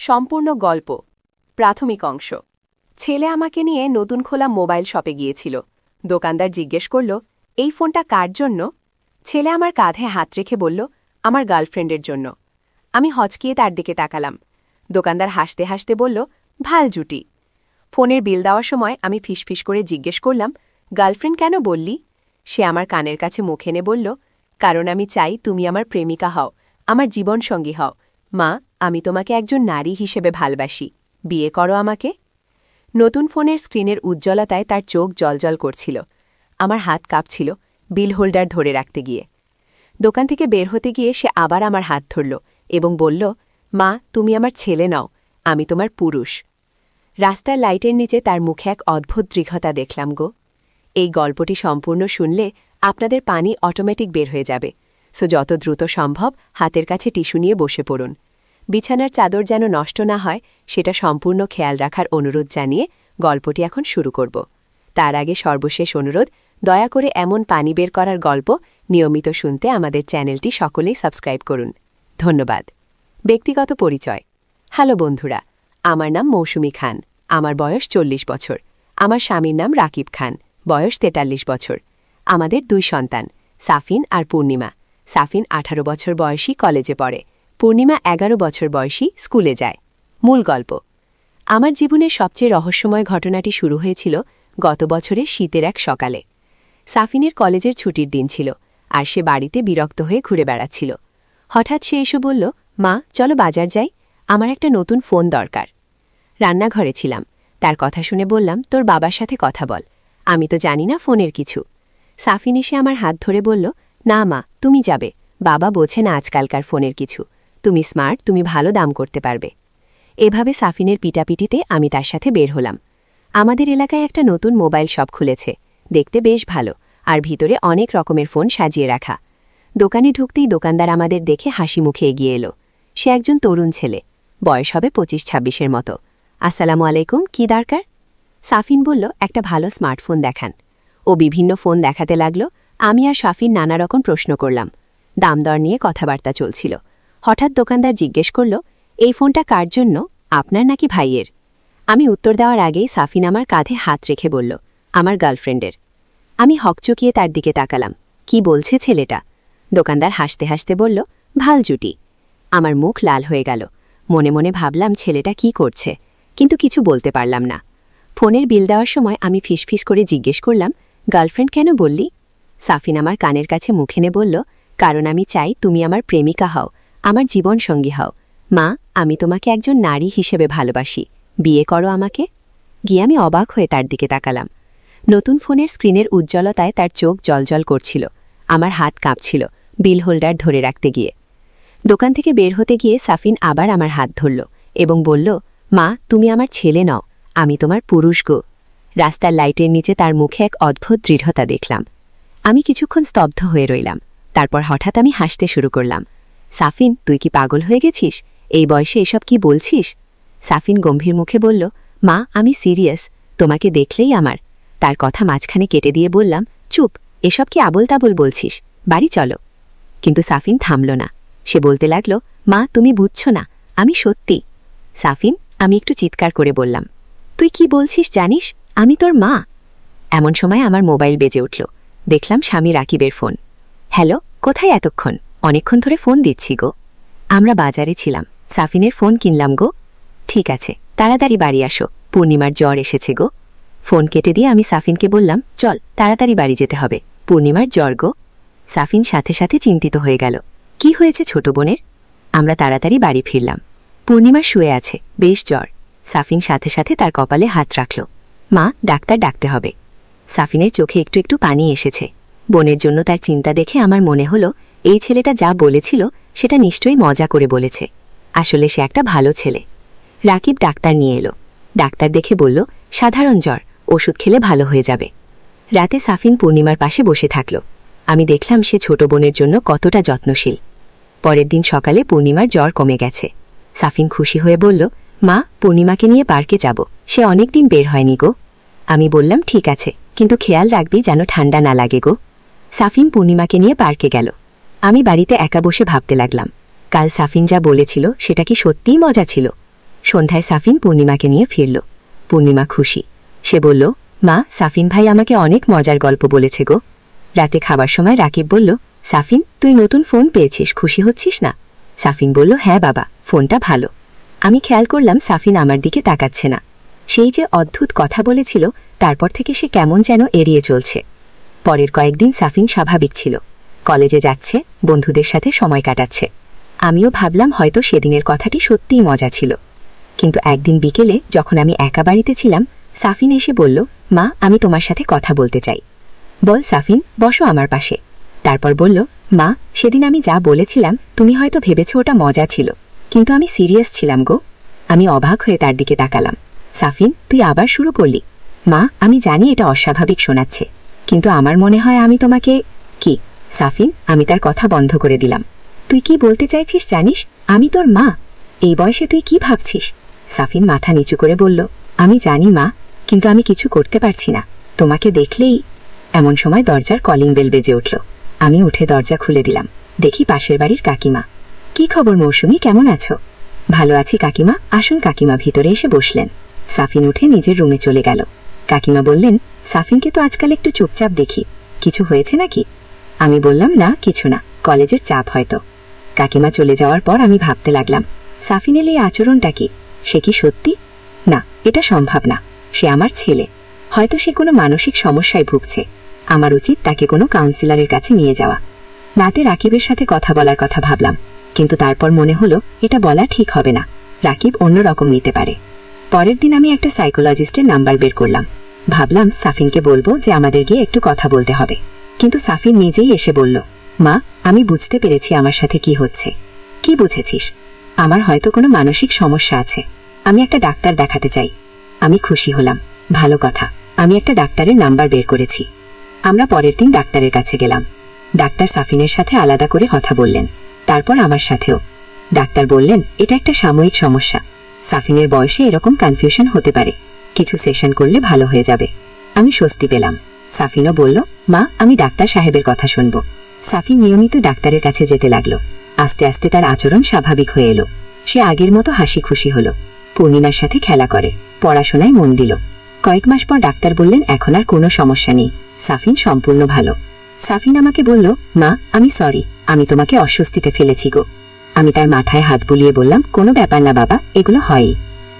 সম্পূর্ণ গল্প প্রাথমিক অংশ। ছেলে আমাকে নিয়ে নতুন খোলা মোবাইল শপে গিয়েছিল। দোকানদার জিজ্ঞেস করল, এই ফোনটা কার জন্য? ছেলে আমার কাঁধে হাত রেখে বলল, আমার গার্লফ্রেন্ডের জন্য। আমি হচকিয়ে তার দিকে তাকালাম। দোকানদার হাসতে হাসতে বলল, ভাল জুটি। ফোনের বিল দেওয়ার সময় আমি ফিসফিস করে জিজ্ঞেস করলাম, গার্লফ্রেন্ড কেন বললি? সে আমার কানের কাছে মুখ এনে বলল, কারণ আমি চাই তুমি আমার প্রেমিকা হও, আমার জীবনসঙ্গী হও। মা, আমি তোমাকে একজন নারী হিসেবে ভালবাসি, বিয়ে করো আমাকে। নতুন ফোনের স্ক্রিনের উজ্জ্বলতায় তার চোখ জলজল করছিল। আমার হাত কাঁপছিল বিল হোল্ডার ধরে রাখতে গিয়ে। দোকান থেকে বের হতে গিয়ে সে আবার আমার হাত ধরল এবং বলল, মা, তুমি আমার ছেলে নও, আমি তোমার পুরুষ। রাস্তার লাইটের নিচে তার মুখে এক অদ্ভুত দৃঢ়তা দেখলাম গো। এই গল্পটি সম্পূর্ণ শুনলে আপনাদের পানি অটোমেটিক বের হয়ে যাবে, সো যত দ্রুত সম্ভব হাতের কাছে টিস্যু নিয়ে বসে পড়ুন। বিছানার চাদর যেন নষ্ট না হয় সেটা সম্পূর্ণ খেয়াল রাখার অনুরোধ জানিয়ে গল্পটি এখন শুরু করব। তার আগে সর্বশেষ অনুরোধ, দয়া করে এমন পানি বের করার গল্প নিয়মিত শুনতে আমাদের চ্যানেলটি সকলেই সাবস্ক্রাইব করুন। ধন্যবাদ। ব্যক্তিগত পরিচয়। হ্যালো বন্ধুরা, আমার নাম মৌসুমী খান। আমার বয়স 40 বছর। আমার স্বামীর নাম রাকিব খান, বয়স 43 বছর। আমাদের 2 সন্তান, সাফিন আর পূর্ণিমা। সাফিন 18 বছর বয়সী, কলেজে পড়ে। পূর্ণিমা 11 বছর বয়সী, স্কুলে যায়। মূল গল্প। আমার জীবনের সবচেয়ে রহস্যময় ঘটনাটি শুরু হয়েছিল গত বছরের শীতের এক সকালে। সাফিনের কলেজের ছুটির দিন ছিল, আর সে বাড়িতে বিরক্ত হয়ে ঘুরে বেড়াচ্ছিল। হঠাৎ সে এসে বলল, মা, চলো বাজার যাই, আমার একটা নতুন ফোন দরকার। রান্নাঘরে ছিলাম। তার কথা শুনে বললাম, তোর বাবার সাথে কথা বল, আমি তো জানি না ফোনের কিছু। সাফিন এসে আমার হাত ধরে বলল, না মা, তুমি যাবে, বাবা বোঝে না আজকালকার ফোনের কিছু, তুমি স্মার্ট, তুমি ভালো দাম করতে পারবে। এভাবে সাফিনের পিটাপিটিতে আমি তার সাথে বের হলাম। আমাদের এলাকায় একটা নতুন মোবাইল শপ খুলেছে, দেখতে বেশ ভালো, আর ভিতরে অনেক রকমের ফোন সাজিয়ে রাখা। দোকানে ঢুকতেই দোকানদার আমাদের দেখে হাসি মুখে এগিয়ে এলো। সে একজন তরুণ ছেলে, বয়স হবে 25-26-এর মতো। আসসালামু আলাইকুম, কি দরকার? সাফিন বলল, একটা ভালো স্মার্টফোন দেখান। ও বিভিন্ন ফোন দেখাতে লাগল। আমি আর সাফিন নানা রকম প্রশ্ন করলাম। দাম দর নিয়ে কথাবার্তা চলছিল। হঠাৎ দোকানদার জিজ্ঞেস করল, এই ফোনটা কার জন্য, আপনার নাকি ভাইয়ের? আমি উত্তর দেওয়ার আগেই সাফিন আমার কাঁধে হাত রেখে বলল, আমার গার্লফ্রেন্ডের। আমি হকচকিয়ে তার দিকে তাকালাম। কি বলছে ছেলেটা? দোকানদার হাসতে হাসতে বলল, ভাল জুটি। আমার মুখ লাল হয়ে গেল। মনে মনে ভাবলাম ছেলেটা কি করছে, কিন্তু কিছু বলতে পারলাম না। ফোনের বিল দেওয়ার সময় আমি ফিসফিস করে জিজ্ঞেস করলাম, গার্লফ্রেন্ড কেন বললি? সাফিন আমার কানের কাছে মুখ এনে বলল, কারণ আমি চাই তুমি আমার প্রেমিকা হও, আমার জীবনসঙ্গী হও। মা, আমি তোমাকে একজন নারী হিসেবে ভালোবাসি, বিয়ে করো আমাকে। গিয়ে আমি অবাক হয়ে তার দিকে তাকালাম। নতুন ফোনের স্ক্রিনের উজ্জ্বলতায় তার চোখ জলজল করছিল। আমার হাত কাঁপছিল বিল হোল্ডার ধরে রাখতে গিয়ে। দোকান থেকে বের হতে গিয়ে সাফিন আবার আমার হাত ধরল এবং বলল, মা, তুমি আমার ছেলে নও, আমি তোমার পুরুষ গো। রাস্তার লাইটের নিচে তার মুখে এক অদ্ভুত দৃঢ়তা দেখলাম। আমি কিছুক্ষণ স্তব্ধ হয়ে রইলাম। তারপর হঠাৎ আমি হাসতে শুরু করলাম। সাফিন, তুই কি পাগল হয়ে গেছিস? এই বয়সে এসব কি বলছিস? সাফিন গম্ভীর মুখে বলল, মা, আমি সিরিয়াস, তোমাকে দেখলেই আমার। তার কথা মাঝখানে কেটে দিয়ে বললাম, চুপ, এসব কি আবোল তাবোল বলছিস, বাড়ি চলো। কিন্তু সাফিন থামল না। সে বলতে লাগল, মা, তুমি বুঝছো না, আমি সত্যি। সাফিন, আমি একটু চিৎকার করে বললাম, তুই কি বলছিস জানিস? আমি তোর মা। এমন সময় আমার মোবাইল বেজে উঠল। দেখলাম স্বামী রাকিবের ফোন। হ্যালো, কোথায় এতক্ষণ? অনেকক্ষণ ধরে ফোন দিচ্ছি গো। আমরা বাজারে ছিলাম, সাফিনের ফোন কিনলাম গো। ঠিক আছে, তাড়াতাড়ি বাড়ি আসো, পূর্ণিমার জ্বর এসেছে গো। ফোন কেটে দিয়ে আমি সাফিনকে বললাম, চল, তাড়াতাড়ি বাড়ি যেতে হবে, পূর্ণিমার জ্বর গো। সাফিন সাথে সাথে চিন্তিত হয়ে গেল। কি হয়েছে ছোট বোনের? আমরা তাড়াতাড়ি বাড়ি ফিরলাম। পূর্ণিমা শুয়ে আছে, বেশ জ্বর। সাফিন সাথে সাথে তার কপালে হাত রাখল। মা, ডাক্তার ডাকতে হবে। সাফিনের চোখে একটু একটু পানি এসেছে। বোনের জন্য তার চিন্তা দেখে আমার মনে হলো, এই ছেলেটা যা বলেছিল সেটা নিশ্চয়ই মজা করে বলেছে। আসলে সে একটা ভালো ছেলে। রাকিব ডাক্তার নিয়ে এলো। ডাক্তার দেখে বলল, সাধারণ জ্বর, ওষুধ খেলে ভালো হয়ে যাবে। রাতে সাফিন পূর্ণিমার পাশে বসে থাকল। আমি দেখলাম সে ছোট বোনের জন্য কতটা যত্নশীল। পরের দিন সকালে পূর্ণিমার জ্বর কমে গেছে। সাফিন খুশি হয়ে বলল, মা, পূর্ণিমাকে নিয়ে পার্কে যাব, সে অনেকদিন বের হয়নি গো। আমি বললাম, ঠিক আছে, কিন্তু খেয়াল রাখবি যেন ঠান্ডা না লাগে গো। সাফিন পূর্ণিমাকে নিয়ে পার্কে গেল। আমি বাড়িতে একা বসে ভাবতে লাগলাম, কাল সাফিন যা বলেছিল সেটা কি সত্যিই মজা ছিল? সন্ধ্যায় সাফিন পূর্ণিমাকে নিয়ে ফিরল। পূর্ণিমা খুশি। সে বলল, মা, সাফিন ভাই আমাকে অনেক মজার গল্প বলেছে গো। রাতে খাবার সময় রাকিব বলল, সাফিন, তুই নতুন ফোন পেয়েছিস, খুশি হচ্ছিস না? সাফিন বলল, হ্যাঁ বাবা, ফোনটা ভালো। আমি খেয়াল করলাম সাফিন আমার দিকে তাকাচ্ছে না। সেই যে অদ্ভুত কথা বলেছিল, তারপর থেকে সে কেমন যেন এড়িয়ে চলছে। পরের কয়েকদিন সাফিন স্বাভাবিক ছিল। কলেজে যাচ্ছে, বন্ধুদের সাথে সময় কাটাচ্ছে। আমিও ভাবলাম হয়তো সেদিনের কথাটি সত্যিই মজা ছিল। কিন্তু একদিন বিকেলে যখন আমি একা বাড়িতে ছিলাম, সাফিন এসে বলল, মা, আমি তোমার সাথে কথা বলতে চাই। বল সাফিন, বসো আমার পাশে। তারপর বলল, মা, সেদিন আমি যা বলেছিলাম তুমি হয়তো ভেবেছ ওটা মজা ছিল, কিন্তু আমি সিরিয়াস ছিলাম গো। আমি অবাক হয়ে তার দিকে তাকালাম। সাফিন, তুই আবার শুরু করলি? মা, আমি জানি এটা অস্বাভাবিক শোনাচ্ছে, কিন্তু আমার মনে হয় আমি তোমাকে... কি? সাফিন, আমি তার কথা বন্ধ করে দিলাম। তুই কি বলতে চাইছিস জানিস? আমি তোর মা। এই বয়সে তুই কি ভাবছিস? সাফিন মাথা নিচু করে বলল, আমি জানি মা, কিন্তু আমি কিছু করতে পারছি না। তোমাকে দেখলেই... এমন সময় দরজার কলিং বেল বেজে উঠল। আমি উঠে দরজা খুলে দিলাম। দেখি পাশের বাড়ির কাকিমা। কি খবর মৌসুমি, কেমন আছো? ভালো আছি কাকিমা, আসুন। কাকিমা ভিতরে এসে বসলেন। সাফিন উঠে নিজের রুমে চলে গেল। কাকিমা বললেন, সাফিনকে তো আজকাল একটু চুপচাপ দেখি, কিছু হয়েছে নাকি? আমি বললাম, না কিছু না, কলেজের চাপ হয়তো। কাকিমা চলে যাওয়ার পর আমি ভাবতে লাগলাম, সাফিনের এই আচরণটা কি? সে কি সত্যি? না, এটা সম্ভব না। সে আমার ছেলে। হয়তো সে কোনো মানসিক সমস্যায় ভুগছে। আমার উচিত তাকে কোনো কাউন্সিলরের কাছে নিয়ে যাওয়া। রাতে রাকিবের সাথে কথা বলার কথা ভাবলাম, কিন্তু তারপর মনে হলো এটা বলা ঠিক হবে না। রাকিব অন্যরকম নিতে পারে। পরের দিন আমি একটা সাইকোলজিস্টের নাম্বার বের করলাম। ভাবলাম সাফিনকে বলবো যে আমাদের গিয়ে একটু কথা বলতে হবে। কিন্তু সাফিন নিজেই এসে বলল, মা, আমি বুঝতে পেরেছি আমার সাথে কি হচ্ছে। কি বুঝেছিস? আমার হয়তো কোনো মানসিক সমস্যা আছে। আমি একটা ডাক্তার দেখাতে চাই। আমি খুশি হলাম। ভালো কথা, আমি একটা ডাক্তারের নাম্বার বের করেছি। আমরা পরের দিন ডাক্তারের কাছে গেলাম। ডাক্তার সাফিনের সাথে আলাদা করে কথা বললেন, তারপর আমার সাথেও। ডাক্তার বললেন, এটা একটা সাময়িক সমস্যা। সাফিনের বয়সে এরকম কনফিউশন হতে পারে, কিছু সেশন করলে ভালো হয়ে যাবে। আমি স্বস্তি পেলাম। সাফিনও বলল, মা, আমি ডাক্তার সাহেবের কথা শুনব। সাফিন নিয়মিত ডাক্তারের কাছে যেতে লাগলো। আস্তে আস্তে তার আচরণ স্বাভাবিক হয়ে এলো। সে আগের মতো হাসি খুশি হলো। পূর্ণিমার সাথে খেলা করে, পড়াশোনায় মন দিল। কয়েক মাস পর ডাক্তার বললেন, এখন আর কোনো সমস্যা নেই, সাফিন সম্পূর্ণ ভালো। সাফিন আমাকে বলল, মা, আমি সরি, আমি তোমাকে অস্বস্তিতে ফেলেছি গো। আমি তার মাথায় হাত বুলিয়ে বললাম, কোনো ব্যাপার না বাবা, এগুলো হয়ই।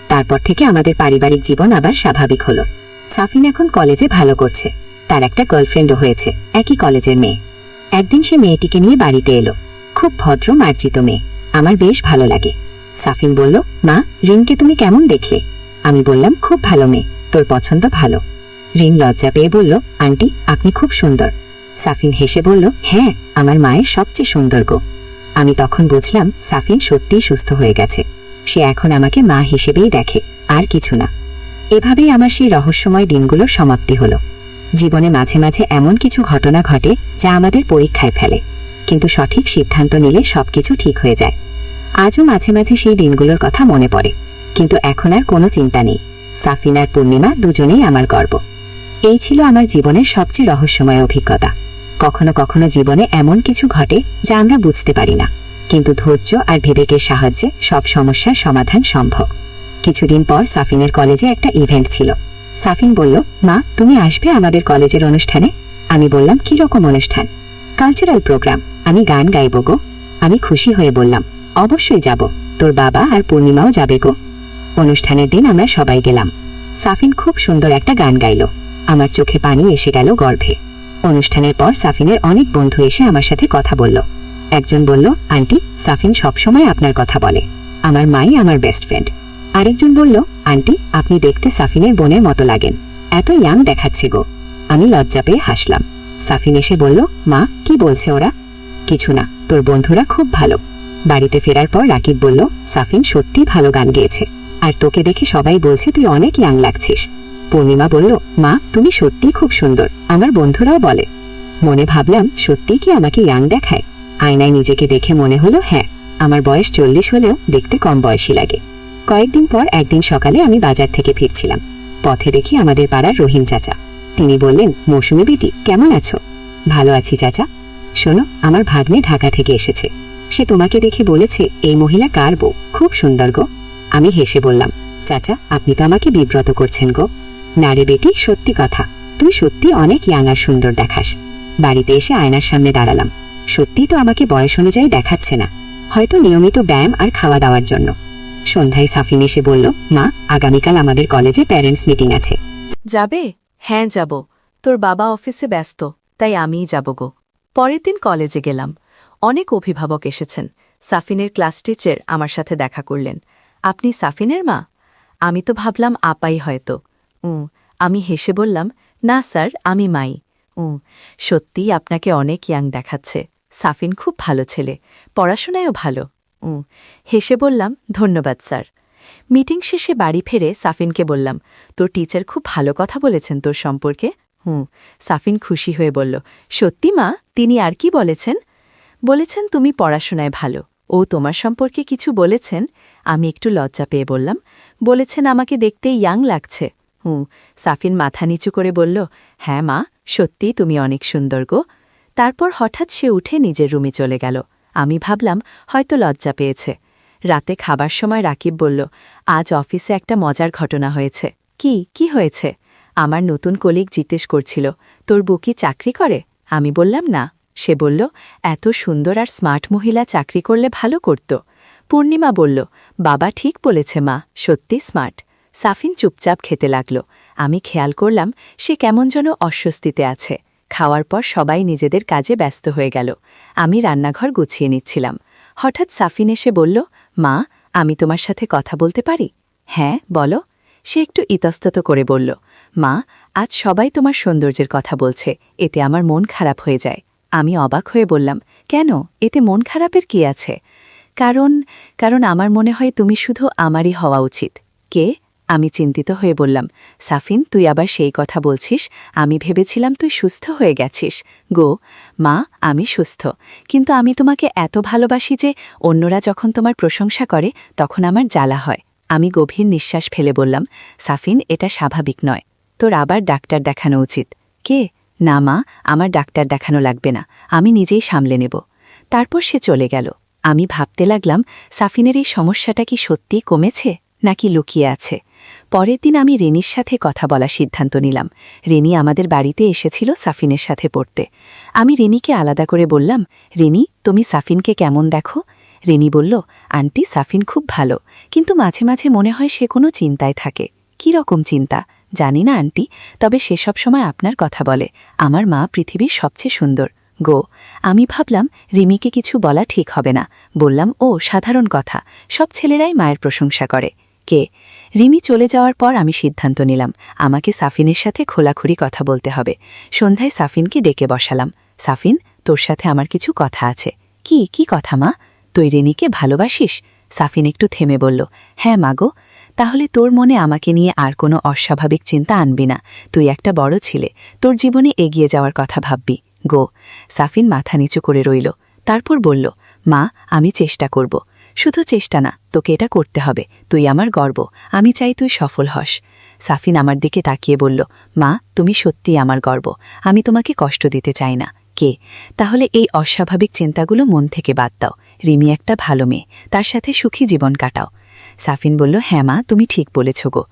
তারপর থেকে আমাদের পারিবারিক জীবন আবার স্বাভাবিক হলো। সাফিন এখন কলেজে ভালো করছে। তার একটা গার্লফ্রেন্ডও হয়েছে, একই কলেজের মেয়ে। একদিন সে মেয়েটিকে নিয়ে বাড়িতে এলো। খুব ভদ্র মার্জিত মেয়ে, আমার বেশ ভালো লাগে। সাফিন বলল, মা, রিনকে তুমি কেমন দেখলে? আমি বললাম, খুব ভালো মেয়ে, তোর পছন্দ ভালো। রিন লজ্জা পেয়ে বলল, আন্টি, আপনি খুব সুন্দর। সাফিন হেসে বলল, হ্যাঁ, আমার মায়ের সবচেয়ে সুন্দর গো। আমি তখন বুঝলাম সাফিন সত্যিই সুস্থ হয়ে গেছে। সে এখন আমাকে মা হিসেবেই দেখে, আর কিছু না। এভাবেই আমার সেই রহস্যময় দিনগুলোর সমাপ্তি হলো। জীবনে মাঝে মাঝে এমন কিছু ঘটনা ঘটে যা আমাদের পরীক্ষায় ফেলে, কিন্তু সঠিক সিদ্ধান্ত নিলে সবকিছু ঠিক হয়ে যায়। আজও মাঝে মাঝে সেই দিনগুলোর কথা মনে পড়ে, কিন্তু এখন আর কোনো চিন্তা নেই। সাফিন আর পূর্ণিমা দুজনেই আমার গর্ব। এই ছিল আমার জীবনের সবচেয়ে রহস্যময় অভিজ্ঞতা। কখনো কখনো জীবনে এমন কিছু ঘটে যা আমরা বুঝতে পারি না, কিন্তু ধৈর্য আর বিবেকের সাহায্যে সব সমস্যার সমাধান সম্ভব। কিছুদিন পর সাফিনের কলেজে একটা ইভেন্ট ছিল। সাফিন বলল, মা, তুমি আসবে আমাদের কলেজের অনুষ্ঠানে? আমি বললাম, কি রকম অনুষ্ঠান? কালচারাল প্রোগ্রাম, আমি গান গাইব গো। আমি খুশি হয়ে বললাম, অবশ্যই যাব, তোর বাবা আর পূর্ণিমাও যাবে গো। অনুষ্ঠানের দিন আমরা সবাই গেলাম। সাফিন খুব সুন্দর একটা গান গাইল। আমার চোখে পানি এসে গেল গর্ভে। অনুষ্ঠানের পর সাফিনের অনেক বন্ধু এসে আমার সাথে কথা বলল। একজন বলল, আন্টি, সাফিন সবসময় আপনার কথা বলে, আমার মাই আমার বেস্ট ফ্রেন্ড। আরেকজন বলল, আন্টি, আপনি দেখতে সাফিনের বোনের মতো লাগেন, এত ইয়াং দেখাচ্ছে গো। আমি লজ্জা পেয়ে হাসলাম। সাফিন এসে বলল, মা, কি বলছে ওরা? কিছু না, তোর বন্ধুরা খুব ভালো। বাড়িতে ফেরার পর রাকিব বলল, সাফিন সত্যি ভালো গান গেয়েছে, আর তোকে দেখে সবাই বলছে তুই অনেক ইয়াং লাগছিস। পূর্ণিমা বলল, মা, তুমি সত্যি খুব সুন্দর, আমার বন্ধুরাও বলে। মনে ভাবলাম, সত্যি কি আমাকে ইয়াং দেখায়? আয়নায় নিজেকে দেখে মনে হলো, হ্যাঁ, আমার বয়স 40 হলেও দেখতে কম বয়সী লাগে। কয়েকদিন পর একদিন সকালে আমি বাজার থেকে ফিরছিলাম। পথে দেখি আমাদের পাড়ার রহিম চাচা। তিনি বললেন, মৌসুমী বেটি, কেমন আছো? ভালো আছি চাচা। শোনো, আমার ভাগ্নে ঢাকা থেকে এসেছে। সে তোমাকে দেখে বলেছে এই মহিলা কার বউ, খুব সুন্দর গো। আমি হেসে বললাম, চাচা আপনি তো আমাকে বিব্রত করছেন গো। না রে বেটি, সত্যি কথা, তুই সত্যি অনেক ইয়াং আর সুন্দর দেখাস। বাড়িতে এসে আয়নার সামনে দাঁড়ালাম। সত্যি তো আমাকে বয়স অনুযায়ী দেখাচ্ছে না, হয়তো নিয়মিত ব্যায়াম আর খাওয়া দাওয়ার জন্য। সন্ধ্যায় সাফিন এসে বলল, মা আগামীকাল আমাদের কলেজে প্যারেন্টস মিটিং আছে। যাবে? হ্যাঁ যাব। তোর বাবা অফিসে ব্যস্ত, তাই আমিই যাব গো। পরের দিন কলেজে গেলাম। অনেক অভিভাবক এসেছেন। সাফিনের ক্লাস টিচার আমার সাথে দেখা করলেন। আপনি সাফিনের মা? আমি তো ভাবলাম আপাই হয়তো। আমি হেসে বললাম, না স্যার, আমি মাই। সত্যিই আপনাকে অনেক ইয়াং দেখাচ্ছে। সাফিন খুব ভালো ছেলে, পড়াশোনায়ও ভালো। হেসে বললাম, ধন্যবাদ স্যার। মিটিং শেষে বাড়ি ফিরে সাফিনকে বললাম, তোর টিচার খুব ভালো কথা বলেছেন তোর সম্পর্কে। সাফিন খুশি হয়ে বলল, সত্যি মা, তিনি আর কি বলেছেন? বলেছেন তুমি পড়াশোনায় ভালো। ও তোমার সম্পর্কে কিছু বলেছেন? আমি একটু লজ্জা পেয়ে বললাম, বলেছেন আমাকে দেখতে ইয়াং লাগছে। সাফিন মাথা নিচু করে বলল, হ্যাঁ মা, সত্যিই তুমি অনেক সুন্দর গো। তারপর হঠাৎ সে উঠে নিজের রুমে চলে গেল। আমি ভাবলাম হয়তো লজ্জা পেয়েছে। রাতে খাবার সময় রাকিব বলল, আজ অফিসে একটা মজার ঘটনা হয়েছে। কি হয়েছে? আমার নতুন কলিগ জিজ্ঞেস করছিল, তোর বুকি চাকরি করে? আমি বললাম না। সে বলল, এত সুন্দর আর স্মার্ট মহিলা চাকরি করলে ভালো করত। পূর্ণিমা বলল, বাবা ঠিক বলেছে মা, সত্যি স্মার্ট। সাফিন চুপচাপ খেতে লাগল। আমি খেয়াল করলাম সে কেমন যেন অস্বস্তিতে আছে। খাওয়ার পর সবাই নিজেদের কাজে ব্যস্ত হয়ে গেল। আমি রান্নাঘর গুছিয়ে নিচ্ছিলাম। হঠাৎ সাফিন এসে বলল, মা, আমি তোমার সাথে কথা বলতে পারি? হ্যাঁ বলো। সে একটু ইতস্তত করে বলল, মা, আজ সবাই তোমার সৌন্দর্যের কথা বলছে, এতে আমার মন খারাপ হয়ে যায়। আমি অবাক হয়ে বললাম, কেন, এতে মন খারাপের কি আছে? কারণ আমার মনে হয় তুমি শুধু আমারই হওয়া উচিত। কে? আমি চিন্তিত হয়ে বললাম, সাফিন, তুই আবার সেই কথা বলছিস? আমি ভেবেছিলাম তুই সুস্থ হয়ে গেছিস গো। মা, আমি সুস্থ, কিন্তু আমি তোমাকে এত ভালোবাসি যে অন্যরা যখন তোমার প্রশংসা করে তখন আমার জ্বালা হয়। আমি গভীর নিঃশ্বাস ফেলে বললাম, সাফিন, এটা স্বাভাবিক নয়। তোর আবার ডাক্তার দেখানো উচিত। কে? না মা, আমার ডাক্তার দেখানো লাগবে না, আমি নিজেই সামলে নেব। তারপর সে চলে গেল। আমি ভাবতে লাগলাম, সাফিনের এই সমস্যাটা কি সত্যিই কমেছে নাকি লুকিয়ে আছে? পরের দিন আমি রেনির সাথে কথা বলার সিদ্ধান্ত নিলাম। রেনি আমাদের বাড়িতে এসেছিল সাফিনের সাথে পড়তে। আমি রেনিকে আলাদা করে বললাম, রেনি, তুমি সাফিনকে কেমন দেখো? রেনি বলল, আন্টি, সাফিন খুব ভালো, কিন্তু মাঝে মাঝে মনে হয় সে কোনো চিন্তায় থাকে। কি রকম চিন্তা? জানি না আন্টি, তবে সে সব সময় আপনার কথা বলে। আমার মা পৃথিবীর সবচেয়ে সুন্দর গো। আমি ভাবলাম রিমিকে কিছু বলা ঠিক হবে না। বললাম, ও সাধারণ কথা, সব ছেলেরাই মায়ের প্রশংসা করে। কে? রিমি চলে যাওয়ার পর আমি সিদ্ধান্ত নিলাম আমাকে সাফিনের সাথে খোলাখুলি কথা বলতে হবে। সন্ধ্যায় সাফিনকে ডেকে বসালাম। সাফিন, তোর সাথে আমার কিছু কথা আছে। কি কথা মা? তুই রিনিকে ভালোবাসিস? সাফিন একটু থেমে বলল, হ্যাঁ মাগো। তাহলে তোর মনে আমাকে নিয়ে আর কোনো অস্বাভাবিক চিন্তা আনবি না। তুই একটা বড় ছেলে, তোর জীবনে এগিয়ে যাওয়ার কথা ভাববি গো। সাফিন মাথা নিচু করে রইল। তারপর বলল, মা, আমি চেষ্টা করব। শুধু চেষ্টা না, তোকে এটা করতে হবে। তুই আমার গর্ব, আমি চাই তুই সফল হস। সাফিন আমার দিকে তাকিয়ে বলল, মা, তুমি সত্যিই আমার গর্ব, আমি তোমাকে কষ্ট দিতে চাই না। কে? তাহলে এই অস্বাভাবিক চিন্তাগুলো মন থেকে বাদ দাও। রিমি একটা ভালো মেয়ে, তার সাথে সুখী জীবন কাটাও। সাফিন বলল, হ্যাঁ মা, তুমি ঠিক বলেছ গো।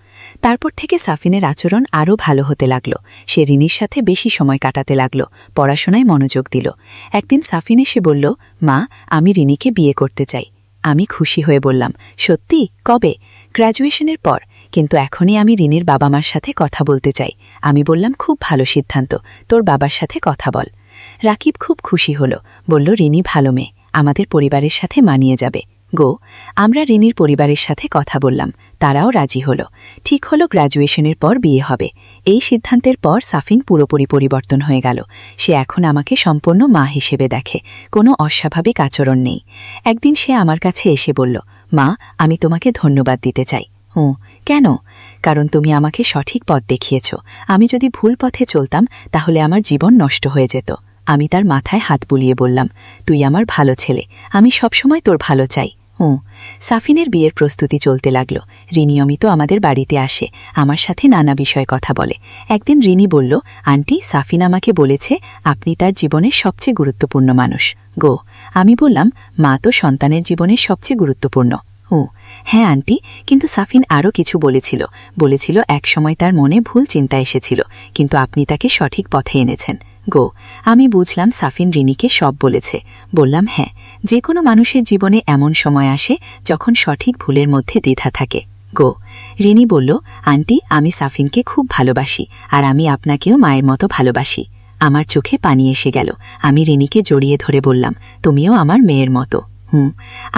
তারপর থেকে সাফিনের আচরণ আরও ভালো হতে লাগল। সে রিনির সাথে বেশি সময় কাটাতে লাগল, পড়াশোনায় মনোযোগ দিল। একদিন সাফিন এসে বলল, মা, আমি রিনিকে বিয়ে করতে চাই। আমি খুশি হয়ে বললাম, সত্যি? কবে? গ্র্যাজুয়েশনের পর, কিন্তু এখনই আমি রিনির বাবা মার সাথে কথা বলতে চাই। আমি বললাম, খুব ভালো সিদ্ধান্ত, তোর বাবার সাথে কথা বল। রাকিব খুব খুশি হল, বলল, রিনি ভালো মেয়ে, আমাদের পরিবারের সাথে মানিয়ে যাবে গো। আমরা রিনির পরিবারের সাথে কথা বললাম, তারাও রাজি হল। ঠিক হলো গ্র্যাজুয়েশনের পর বিয়ে হবে। এই সিদ্ধান্তের পর সাফিন পুরোপুরি পরিবর্তন হয়ে গেল। সে এখন আমাকে সম্পূর্ণ মা হিসেবে দেখে, কোনো অস্বাভাবিক আচরণ নেই। একদিন সে আমার কাছে এসে বলল, মা, আমি তোমাকে ধন্যবাদ দিতে চাই। কেন? কারণ তুমি আমাকে সঠিক পথ দেখিয়েছ। আমি যদি ভুল পথে চলতাম তাহলে আমার জীবন নষ্ট হয়ে যেত। আমি তার মাথায় হাত বুলিয়ে বললাম, তুই আমার ভালো ছেলে, আমি সবসময় তোর ভালো চাই। সাফিনের বিয়ের প্রস্তুতি চলতে লাগল। রিনিয়মিত আমাদের বাড়িতে আসে, আমার সাথে নানা বিষয়ে কথা বলে। একদিন রিনি বলল, আন্টি, সাফিন আমাকে বলেছে আপনি তার জীবনের সবচেয়ে গুরুত্বপূর্ণ মানুষ গো। আমি বললাম, মা তো সন্তানের জীবনের সবচেয়ে গুরুত্বপূর্ণ। হ্যাঁ আন্টি, কিন্তু সাফিন আরও কিছু বলেছিল একসময় তার মনে ভুল চিন্তা এসেছিল, কিন্তু আপনি তাকে সঠিক পথে এনেছেন। গো, আমি বুঝলাম সাফিন রিনিকে সব বলেছে। বললাম হ্যাঁ, যে কোনো মানুষের জীবনে এমন সময় আসে যখন সঠিক ভুলের মধ্যে দ্বিধা থাকে। গো। রিনি বলল, আন্টি আমি সাফিনকে খুব ভালোবাসি, আর আমি আপনাকেও মায়ের মতো ভালোবাসি। আমার চোখে পানি এসে গেল। আমি রিনিকে জড়িয়ে ধরে বললাম, তুমিও আমার মেয়ের মতো।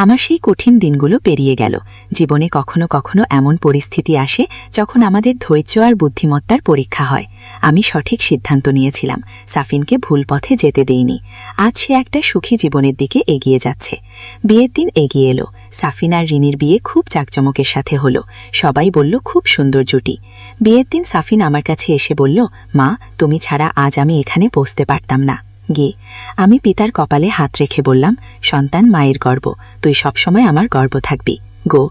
আমার সেই কঠিন দিনগুলো পেরিয়ে গেল। জীবনে কখনো কখনো এমন পরিস্থিতি আসে যখন আমাদের ধৈর্য আর বুদ্ধিমত্তার পরীক্ষা হয়। আমি সঠিক সিদ্ধান্ত নিয়েছিলাম, সাফিনকে ভুল পথে যেতে দেইনি। আজ সে একটা সুখী জীবনের দিকে এগিয়ে যাচ্ছে। বিয়ের দিন এগিয়ে এলো। সাফিন আর রিনির বিয়ে খুব জাঁকজমকের সাথে হলো। সবাই বলল খুব সুন্দর জুটি। বিয়ের দিন সাফিন আমার কাছে এসে বলল, মা তুমি ছাড়া আজ আমি এখানে বসতে পারতাম না। গে। আমি পিতার কপালে হাত রেখে বললাম, সন্তান মায়ের গর্ব, তুই সবসময় আমার গর্ব থাকবি। গো।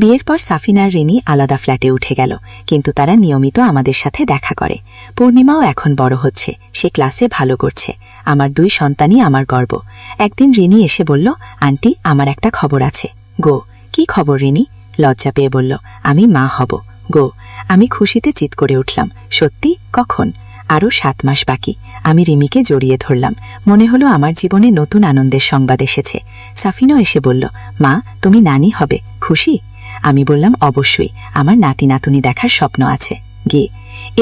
বিয়ের পর সাফিন আর রিনি আলাদা ফ্ল্যাটে উঠে গেল, কিন্তু তারা নিয়মিত আমাদের সাথে দেখা করে। পূর্ণিমাও এখন বড় হচ্ছে, সে ক্লাসে ভালো করছে। আমার 2 সন্তানই আমার গর্ব। একদিন রিনি এসে বলল, আন্টি আমার একটা খবর আছে। গো। কি খবর রিনি? লজ্জা পেয়ে বলল, আমি মা হব। গো। আমি খুশিতে চিৎ করে উঠলাম, সত্যি? কখন? আরও 7 মাস বাকি। আমি রিমিকে জড়িয়ে ধরলাম। মনে হলো আমার জীবনে নতুন আনন্দের সংবাদ এসেছে। সাফিনও এসে বলল, মা তুমি নানি হবে, খুশি? আমি বললাম, অবশ্যই, আমার নাতি নাতুনি দেখার স্বপ্ন আছে। গে।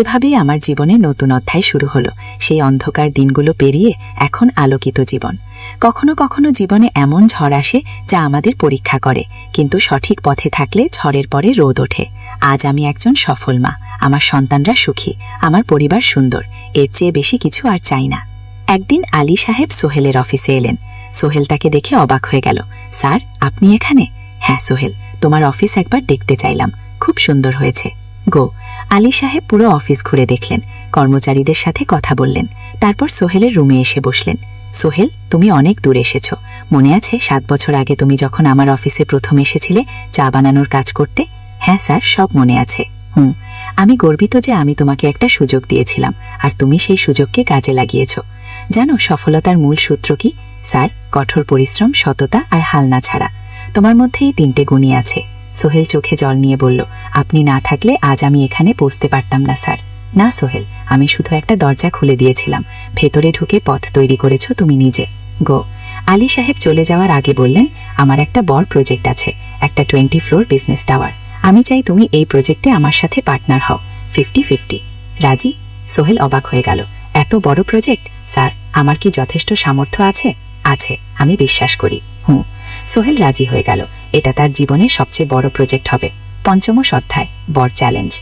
এভাবেই আমার জীবনে নতুন অধ্যায় শুরু হলো। সেই অন্ধকার দিনগুলো পেরিয়ে এখন আলোকিত জীবন। কখনো কখনো জীবনে এমন ঝড় আসে যা আমাদের পরীক্ষা করে, কিন্তু সঠিক পথে থাকলে ঝড়ের পরে রোদ ওঠে। আজ আমি একজন সফল মা, আমার সন্তানরা সুখী, আমার পরিবার সুন্দর। এর চেয়ে বেশি কিছু আর চাই না। একদিন আলী সাহেব সোহেলের অফিসে এলেন। সোহেল তাকে দেখে অবাক হয়ে গেল। স্যার আপনি এখানে? হ্যাঁ সোহেল, তোমার অফিস একবার দেখতে চাইলাম, খুব সুন্দর হয়েছে। গো। আলী সাহেব পুরো অফিস ঘুরে দেখলেন, কর্মচারীদের সাথে কথা বললেন, তারপর সোহেলের রুমে এসে বসলেন। সোহেল তুমি অনেক দূর এসেছ। মনে আছে 7 বছর আগে তুমি যখন আমার অফিসে প্রথম এসেছিলে চা বানানোর কাজ করতে? হ্যাঁ স্যার, সব মনে আছে। আমি গর্বিত যে আমি তোমাকে একটা সুযোগ দিয়েছিলাম, আর তুমি সেই সুযোগকে কাজে লাগিয়েছ। জানো সফলতার মূল সূত্র কি? স্যার, কঠোর পরিশ্রম, সততা আর হাল না ছাড়া। তোমার মধ্যে এই 3টে গুণই আছে। সোহেল চোখে জল নিয়ে বলল, আপনি না থাকলে আজ আমি এখানে পৌঁছতে পারতাম না স্যার। না সোহেল, আমি শুধু একটা দরজা খুলে দিয়েছিলাম, ভেতরে ঢুকে পথ তৈরি করেছ তুমি নিজে। গো। আলী সাহেব চলে যাওয়ার আগে বললেন, আমার একটা বড় প্রজেক্ট আছে, একটা 20 ফ্লোর বিজনেস টাওয়ার। আমি চাই তুমি এই প্রজেক্টে আমার সাথে পার্টনার হও, 50-50। রাজি? সোহেল অবাক হয়ে গেল। এত বড় প্রজেক্ট? স্যার আমার কি যথেষ্ট সামর্থ্য আছে? আছে, আমি বিশ্বাস করি। সোহেল রাজি হয়ে গেল। এটা তার জীবনের সবচেয়ে বড় প্রজেক্ট হবে। 5ম অধ্যায়, বড় চ্যালেঞ্জ।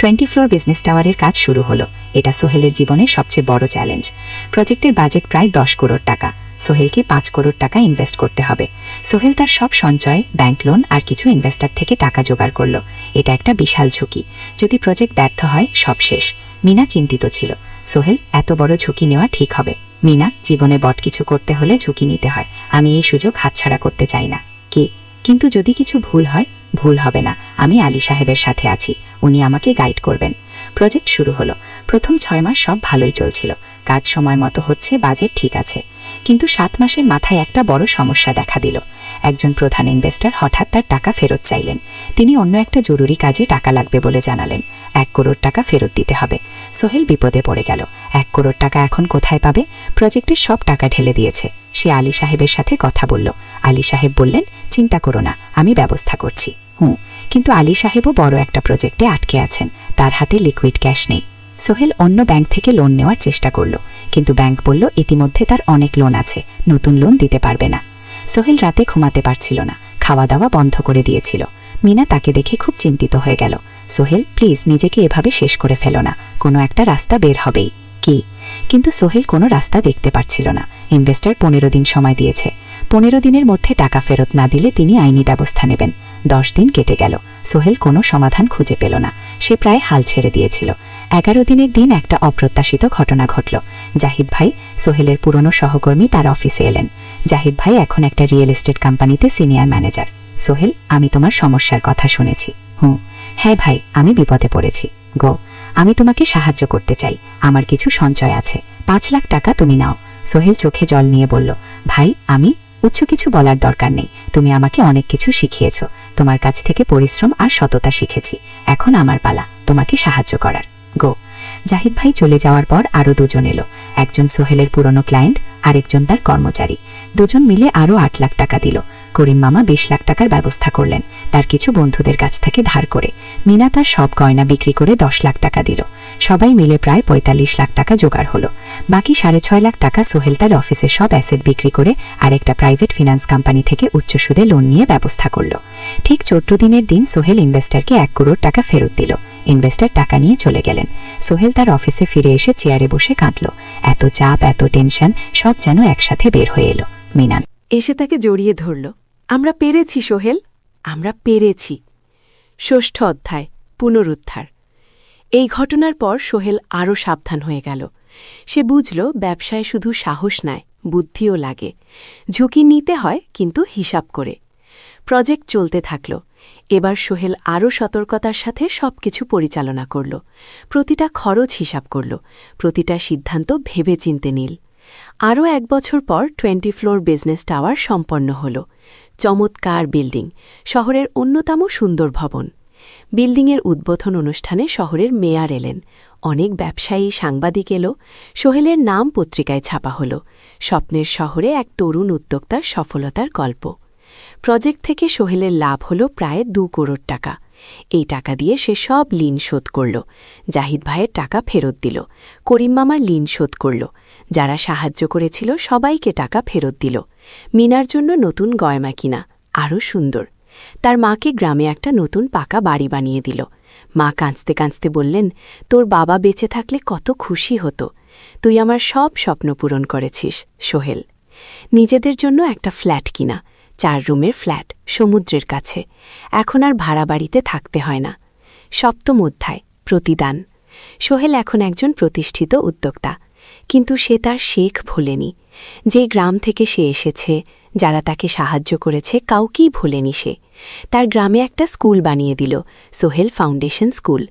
20 ফ্লোর বিজনেস টাওয়ারের কাজ শুরু হলো। এটা সোহেলের জীবনের সবচেয়ে বড় চ্যালেঞ্জ। প্রজেক্টের বাজেট প্রায় 10 করোড় টাকা। সোহেলকে 5 করোড় টাকা ইনভেস্ট করতে হবে। সোহেল তার সব সঞ্চয়, ব্যাংক লোন আর কিছু ইনভেস্টর থেকে টাকা জোগাড় করল। এটা একটা বিশাল ঝুঁকি। যদি প্রজেক্ট ব্যর্থ হয় সব শেষ। মিনা চিন্তিত ছিল। সোহেল, এত বড় ঝুঁকি নেওয়া ঠিক হবে? মিনা, জীবনে বড় কিছু করতে হলে ঝুঁকি নিতে হয়। আমি এই সুযোগ হাতছাড়া করতে চাই না। কি? কিন্তু যদি কিছু ভুল হয়? ভুল হবে না, আমি আলী সাহেবের সাথে আছি, উনি আমাকে গাইড করবেন। প্রজেক্ট শুরু হলো। প্রথম 6 মাস সব ভালোই চলছিল, কাজ সময় মতো হচ্ছে, বাজেট ঠিক আছে। কিন্তু 7 মাসের মাথায় একটা বড় সমস্যা দেখা দিল। একজন প্রধান ইনভেস্টর হঠাৎ তার টাকা ফেরত চাইলেন। তিনি অন্য একটা জরুরি কাজে টাকা লাগবে বলে জানালেন। 1 করোড় টাকা ফেরত দিতে হবে। সোহেল বিপদে পড়ে গেল। 1 করোড় টাকা এখন কোথায় পাবে? প্রজেক্টের সব টাকা ঢেলে দিয়েছে। সে আলী সাহেবের সাথে কথা বলল। আলী সাহেব বললেন, চিন্তা করো না, আমি ব্যবস্থা করছি। কিন্তু আলী সাহেবও বড় একটা প্রজেক্টে আটকে আছেন, তার হাতে লিকুইড ক্যাশ নেই। সোহেল অন্য ব্যাংক থেকে লোন নেওয়ার চেষ্টা করল, কিন্তু ব্যাংক বলল ইতিমধ্যে তার অনেক লোন আছে, নতুন লোন দিতে পারবে না। সোহেল রাতে ঘুমাতে পারছিল না, খাওয়া দাওয়া বন্ধ করে দিয়েছিল। মিনা তাকে দেখে খুব চিন্তিত হয়ে গেল। সোহেল প্লিজ নিজেকে এভাবে শেষ করে ফেলো না, কোনো একটা রাস্তা বের হবেই। কি? কিন্তু সোহেল কোনো রাস্তা দেখতে পারছিল না। ইনভেস্টর 15 দিন সময় দিয়েছে। 15 দিনের মধ্যে টাকা ফেরত না দিলে তিনি আইনি ব্যবস্থা নেবেন। 10 দিন কেটে গেল। সোহেল কোনো সমাধান খুঁজে পেল না। সে প্রায় হাল ছেড়ে দিয়েছিল। 11 দিনের দিন একটা অপ্রত্যাশিত ঘটনা ঘটল। জাহিদ ভাই, সোহেলের পুরনো সহকর্মী, তার অফিসে এলেন। জাহিদ ভাই এখন একটা রিয়েল এস্টেট কোম্পানিতে সিনিয়র ম্যানেজার। সোহেল, আমি তোমার সমস্যার কথা শুনেছি। হ্যাঁ ভাই, আমি বিপদে পড়েছি। গো। আমি তোমাকে সাহায্য করতে চাই। আমার কিছু সঞ্চয় আছে, 5 লাখ টাকা তুমি নাও। সোহেল চোখে জল নিয়ে বলল, ভাই আমি উচ্চ কিছু বলার দরকার নেই, তুমি আমাকে অনেক কিছু শিখিয়েছ, তোমার কাছ থেকে পরিশ্রম আর সততা শিখেছি। এখন আমার পালা তোমাকে সাহায্য করার। গো। জাহিদ ভাই চলে যাওয়ার পর আরও দুজন এলো। একজন সোহেলের পুরনো ক্লায়েন্ট, আরেকজন তার কর্মচারী। দুজন মিলে আরও 8 লাখ টাকা দিল। করিম মামা 20 লাখ টাকার ব্যবস্থা করলেন তার কিছু বন্ধুদের কাছ থেকে ধার করে। মিনা তার সব গয়না বিক্রি করে 10 লাখ টাকা দিল। সবাই মিলে প্রায় 45 লাখ টাকা জোগাড় হলো। বাকি 6.5 লাখ টাকা সোহেল তার অফিসের সব অ্যাসেট বিক্রি করে আরেকটা প্রাইভেট ফিনান্স কোম্পানি থেকে উচ্চ সুদে লোন নিয়ে ব্যবস্থা করল। ঠিক 14 দিনের দিন সোহেল ইনভেস্টরকে 1 কোটি টাকা ফেরত দিল। ইনভেস্টর টাকা নিয়ে চলে গেলেন। সোহেল তার অফিসে ফিরে এসে চেয়ারে বসে কাঁদল। এত চাপ, এত টেনশন সব যেন একসাথে বের হয়ে এলো। মিনা এসে তাকে জড়িয়ে ধরল। আমরা পেরেছি সোহেল, আমরা পেরেছি। 6ষ্ঠ অধ্যায়, পুনরুদ্ধার। এই ঘটনার পর সোহেল আরও সাবধান হয়ে গেল। সে বুঝল ব্যবসায় শুধু সাহস নয়, বুদ্ধিও লাগে। ঝুঁকি নিতে হয়, কিন্তু হিসাব করে। প্রজেক্ট চলতে থাকল। এবার সোহেল আরও সতর্কতার সাথে সবকিছু পরিচালনা করল। প্রতিটা খরচ হিসাব করল, প্রতিটা সিদ্ধান্ত ভেবে চিনতে নিল। আরও 1 বছর পর 20 ফ্লোর বিজনেস টাওয়ার সম্পন্ন হল। চমৎকার বিল্ডিং, শহরের অন্যতম সুন্দর ভবন। বিল্ডিংয়ের উদ্বোধন অনুষ্ঠানে শহরের মেয়র এলেন। অনেক ব্যবসায়ী, সাংবাদিক এলো। সোহেলের নাম পত্রিকায় ছাপা হল। স্বপ্নের শহরে এক তরুণ উদ্যোক্তার সফলতার গল্প। প্রজেক্ট থেকে সোহেলের লাভ হল প্রায় 2 কোটি টাকা। এই টাকা দিয়ে সে সব ঋণ শোধ করল। জাহিদ ভাইয়ের টাকা ফেরত দিল। করিম মামার ঋণ শোধ করল। যারা সাহায্য করেছিল সবাইকে টাকা ফেরত দিল। মিনার জন্য নতুন গয়না কিনা, আরও সুন্দর। তার মাকে গ্রামে একটা নতুন পাকা বাড়ি বানিয়ে দিল। মা কাঁদতে কাঁদতে বললেন, তোর বাবা বেঁচে থাকলে কত খুশি হতো। তুই আমার সব স্বপ্ন পূরণ করেছিস সোহেল। নিজেদের জন্য একটা ফ্ল্যাট কিনা, 4 রুমের ফ্ল্যাট, সমুদ্রের কাছে। এখন আর ভাড়া বাড়িতে থাকতে হয় না। 7ম অধ্যায়, প্রতিদান। সোহেল এখন একজন প্রতিষ্ঠিত উদ্যোক্তা, কিন্তু সে তার শেখ ভোলেনি। যে গ্রাম থেকে সে এসেছে, যারা তাকে সাহায্য করেছে, কাউকেই ভোলেনি সে। তার গ্রামে একটা স্কুল বানিয়ে দিল, সোহেল ফাউন্ডেশন স্কুল।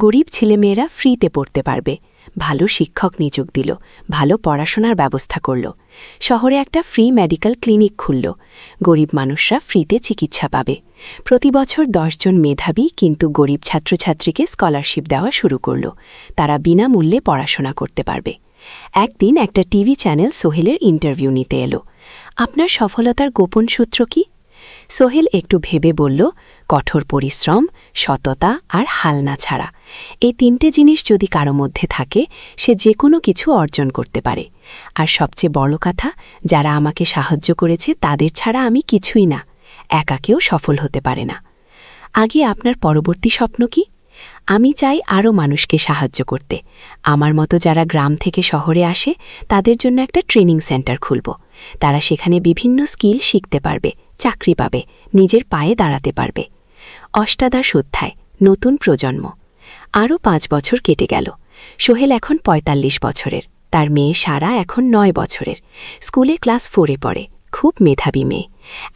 গরিব ছেলেমেয়েরা ফ্রিতে পড়তে পারবে। ভালো শিক্ষক নিযোগ দিল, ভালো পড়াশোনার ব্যবস্থা করল। শহরে একটা ফ্রি মেডিকেল ক্লিনিক খুলল। গরিব মানুষরা ফ্রিতে চিকিৎসা পাবে। প্রতি বছর 10 জন মেধাবী কিন্তু গরিব ছাত্রছাত্রীকে স্কলারশিপ দেওয়া শুরু করল। তারা বিনামূল্যে পড়াশোনা করতে পারবে। একদিন একটা টিভি চ্যানেল সোহেলের ইন্টারভিউ নিতে এলো। আপনার সফলতার গোপন সূত্র কি? সোহেল একটু ভেবে বলল, কঠোর পরিশ্রম, সততা আর হাল না ছাড়া। এই 3টে জিনিস যদি কারো মধ্যে থাকে, সে যে কোনো কিছু অর্জন করতে পারে। আর সবচেয়ে বড় কথা, যারা আমাকে সাহায্য করেছে তাদের ছাড়া আমি কিছুই না। একা কেউ সফল হতে পারে না। আগে আপনার পরবর্তী স্বপ্ন কি? আমি চাই আরও মানুষকে সাহায্য করতে। আমার মতো যারা গ্রাম থেকে শহরে আসে, তাদের জন্য একটা ট্রেনিং সেন্টার খুলব। তারা সেখানে বিভিন্ন স্কিল শিখতে পারবে, চাকরি পাবে, নিজের পায়ে দাঁড়াতে পারবে। অষ্টাদশ অধ্যায়, নতুন প্রজন্ম। আরও 5 বছর কেটে গেল। সোহেল এখন 45 বছরের। তার মেয়ে সারা এখন 9 বছরের। স্কুলে ক্লাস 4-এ পড়ে, খুব মেধাবী মেয়ে।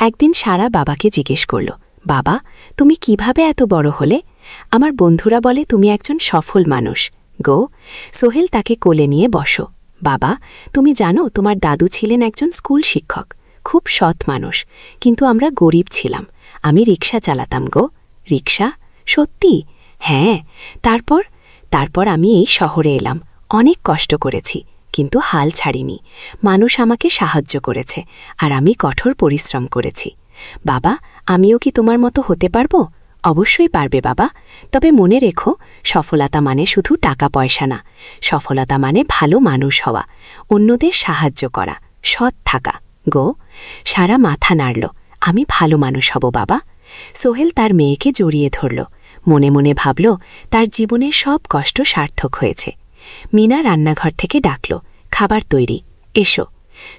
একদিন সারা বাবাকে জিজ্ঞেস করল, বাবা, তুমি কিভাবে এত বড় হলে? আমার বন্ধুরা বলে তুমি একজন সফল মানুষ। গো। সোহেল তাকে কোলে নিয়ে বসো। বাবা, তুমি জানো তোমার দাদু ছিলেন একজন স্কুল শিক্ষক, খুব সৎ মানুষ, কিন্তু আমরা গরিব ছিলাম। আমি রিক্সা চালাতাম গো। রিক্সা? সত্যি? হ্যাঁ। তারপর আমি এই শহরে এলাম। অনেক কষ্ট করেছি, কিন্তু হাল ছাড়িনি। মানুষ আমাকে সাহায্য করেছে, আর আমি কঠোর পরিশ্রম করেছি। বাবা, আমিও কি তোমার মতো হতে পারবো? অবশ্যই পারবে বাবা, তবে মনে রেখো, সফলতা মানে শুধু টাকা পয়সা না। সফলতা মানে ভালো মানুষ হওয়া, অন্যদের সাহায্য করা, সৎ থাকা। গো। সারা মাথা নাড়ল, আমি ভালো মানুষ হব বাবা। সোহেল তার মেয়েকে জড়িয়ে ধরল। মনে মনে ভাবল, তার জীবনের সব কষ্ট সার্থক হয়েছে। মিনা রান্নাঘর থেকে ডাকল, খাবার তৈরি, এসো।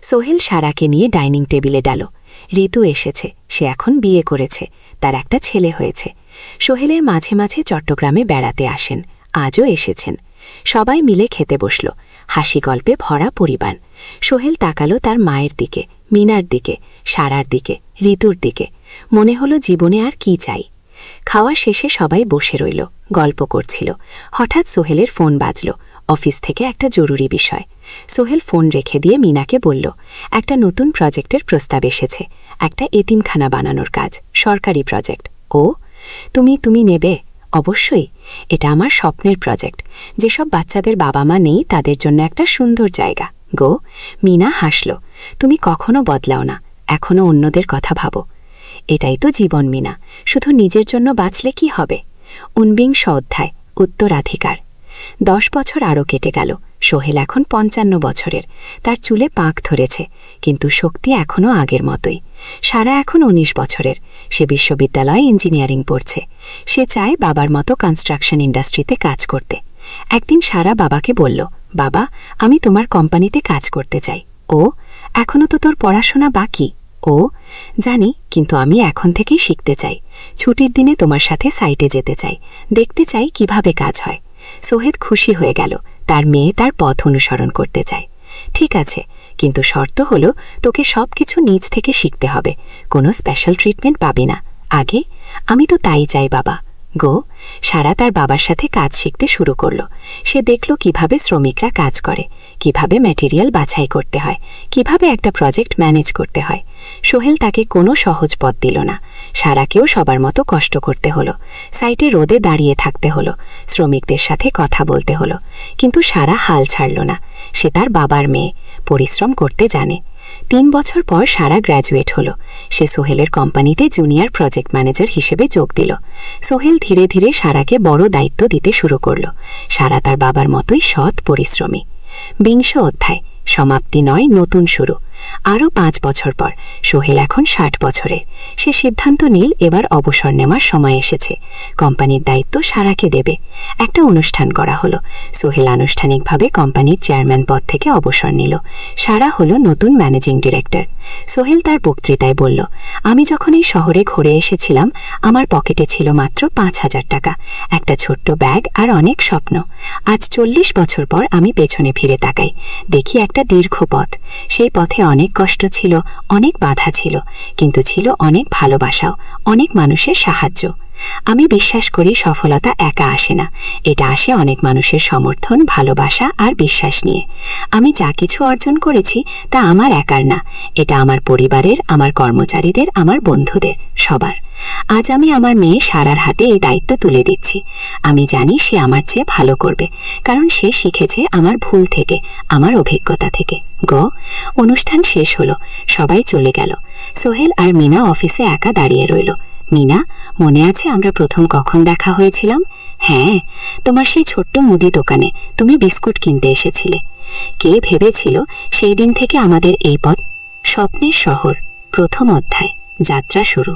সোহেল সারাকে নিয়ে ডাইনিং টেবিলে ডালো। ঋতু এসেছে, সে এখন বিয়ে করেছে, তার একটা ছেলে হয়েছে। সোহেলের মাঝে মাঝে চট্টগ্রামে বেড়াতে আসেন, আজও এসেছেন। সবাই মিলে খেতে বসল, হাসি গল্পে ভরা পরিবার। সোহেল তাকালো তার মায়ের দিকে, মিনার দিকে, সারার দিকে, ঋতুর দিকে। মনে হলো জীবনে আর কি চাই। খাওয়া শেষে সবাই বসে রইল, গল্প করছিল। হঠাৎ সোহেলের ফোন বাজল, অফিস থেকে একটা জরুরি বিষয়। সোহেল ফোন রেখে দিয়ে মিনাকে বলল, একটা নতুন প্রজেক্টের প্রস্তাব এসেছে, একটা এতিমখানা বানানোর কাজ, সরকারি প্রজেক্ট, ও তুমি তুমি নেবে? অবশ্যই, এটা আমার স্বপ্নের প্রজেক্ট। যেসব বাচ্চাদের বাবা মা নেই তাদের জন্য একটা সুন্দর জায়গা গো। মিনা হাসল। তুমি কখনো বদলাও না, এখনো অন্যদের কথা ভাবো। এটাই তো জীবন মিনা, শুধু নিজের জন্য বাঁচলে কি হবে? 49 অধ্যায়, উত্তরাধিকার। 10 বছর আরও কেটে গেল। সোহেল এখন 55 বছরের। তার চুলে পাক ধরেছে, কিন্তু শক্তি এখনও আগের মতোই। সারা এখন 19 বছরের। সে বিশ্ববিদ্যালয়ে ইঞ্জিনিয়ারিং পড়ছে। সে চায় বাবার মতো কনস্ট্রাকশন ইন্ডাস্ট্রিতে কাজ করতে। একদিন সারা বাবাকে বলল, বাবা, আমি তোমার কোম্পানিতে কাজ করতে চাই। ও, এখনও তো তোর পড়াশোনা বাকি। ও জানি, কিন্তু আমি এখন থেকেই শিখতে চাই। ছুটির দিনে তোমার সাথে সাইটে যেতে চাই, দেখতে চাই কিভাবে কাজ হয়। সোহেদ খুশি হয়ে গেল। তার মেয়ে তার পথ অনুসরণ করতে চায়। ঠিক আছে, কিন্তু শর্ত হলো তোকে সবকিছু নিজ থেকে শিখতে হবে। কোনো স্পেশাল ট্রিটমেন্ট পাবি না। আগে আমি তো তাই চাই বাবা। গো। সারা তার বাবার সাথে কাজ শিখতে শুরু করল। সে দেখল কিভাবে শ্রমিকরা কাজ করে, কিভাবে ম্যাটেরিয়াল বাছাই করতে হয়, কিভাবে একটা প্রজেক্ট ম্যানেজ করতে হয়। সোহেল তাকে কোনো সহজ পথ দিল না। সারাকেও সবার মতো কষ্ট করতে হলো। সাইটে রোদে দাঁড়িয়ে থাকতে হলো, শ্রমিকদের সাথে কথা বলতে হলো। কিন্তু সারা হাল ছাড়ল না। সে তার বাবার মেয়ে, পরিশ্রম করতে জানে। 3 বছর পর সারা গ্র্যাজুয়েট হলো। সে সোহেলের কোম্পানিতে জুনিয়র প্রজেক্ট ম্যানেজার হিসেবে যোগ দিল। সোহেল ধীরে ধীরে সারাকে বড় দায়িত্ব দিতে শুরু করল। সারা তার বাবার মতোই সৎ, পরিশ্রমী। 20 অধ্যায়, সমাপ্তি নয়, নতুন শুরু। আরও 5 বছর পর সোহেল এখন 60 বছরের। সে সিদ্ধান্ত নিল এবার অবসর নেওয়ার সময় এসেছে। কোম্পানির দায়িত্ব সারাকে দেবে। একটা অনুষ্ঠান করা হলো। সোহেল আনুষ্ঠানিকভাবে কোম্পানির চেয়ারম্যান পদ থেকে অবসর নিল। সারা হলো নতুন ম্যানেজিং ডিরেক্টর। সোহেল তার বক্তৃতায় বলল, আমি যখন এই শহরে ঘুরে এসেছিলাম আমার পকেটে ছিল মাত্র 5,000 টাকা, একটা ছোট্ট ব্যাগ আর অনেক স্বপ্ন। আজ 40 বছর পর আমি পেছনে ফিরে তাকাই, দেখি একটা দীর্ঘ পথ। সেই পথে অনেক কষ্ট ছিল, অনেক বাধা ছিল, কিন্তু ছিল অনেক ভালোবাসাও, অনেক মানুষের সাহায্য। আমি বিশ্বাস করি সফলতা একা আসে না, এটা আসে অনেক মানুষের সমর্থন, ভালোবাসা আর বিশ্বাস নিয়ে। আমি যা কিছু অর্জন করেছি তা আমার একার না, এটা আমার পরিবারের, আমার কর্মচারীদের, আমার বন্ধুদের, সবার। আজ আমি আমার মেয়ে সারার হাতে এই দায়িত্ব তুলে দিচ্ছি। আমি জানি সে আমার চেয়ে ভালো করবে, কারণ সে শিখেছে আমার ভুল থেকে, আমার অভিজ্ঞতা থেকে। অনুষ্ঠান শেষ হলো, সবাই চলে গেল। সোহেল আর মিনা অফিসে একা দাঁড়িয়ে রইল। মিনা, মনে আছে আমরা প্রথম কখন দেখা হয়েছিলাম? হ্যাঁ, তোমার সেই ছোট্ট মুদি দোকানে তুমি বিস্কুট কিনতে এসেছিলে। কে ভেবেছিল সেই দিন থেকে আমাদের এই পথ? স্বপ্নের শহর, প্রথম অধ্যায়, যাত্রা শুরু।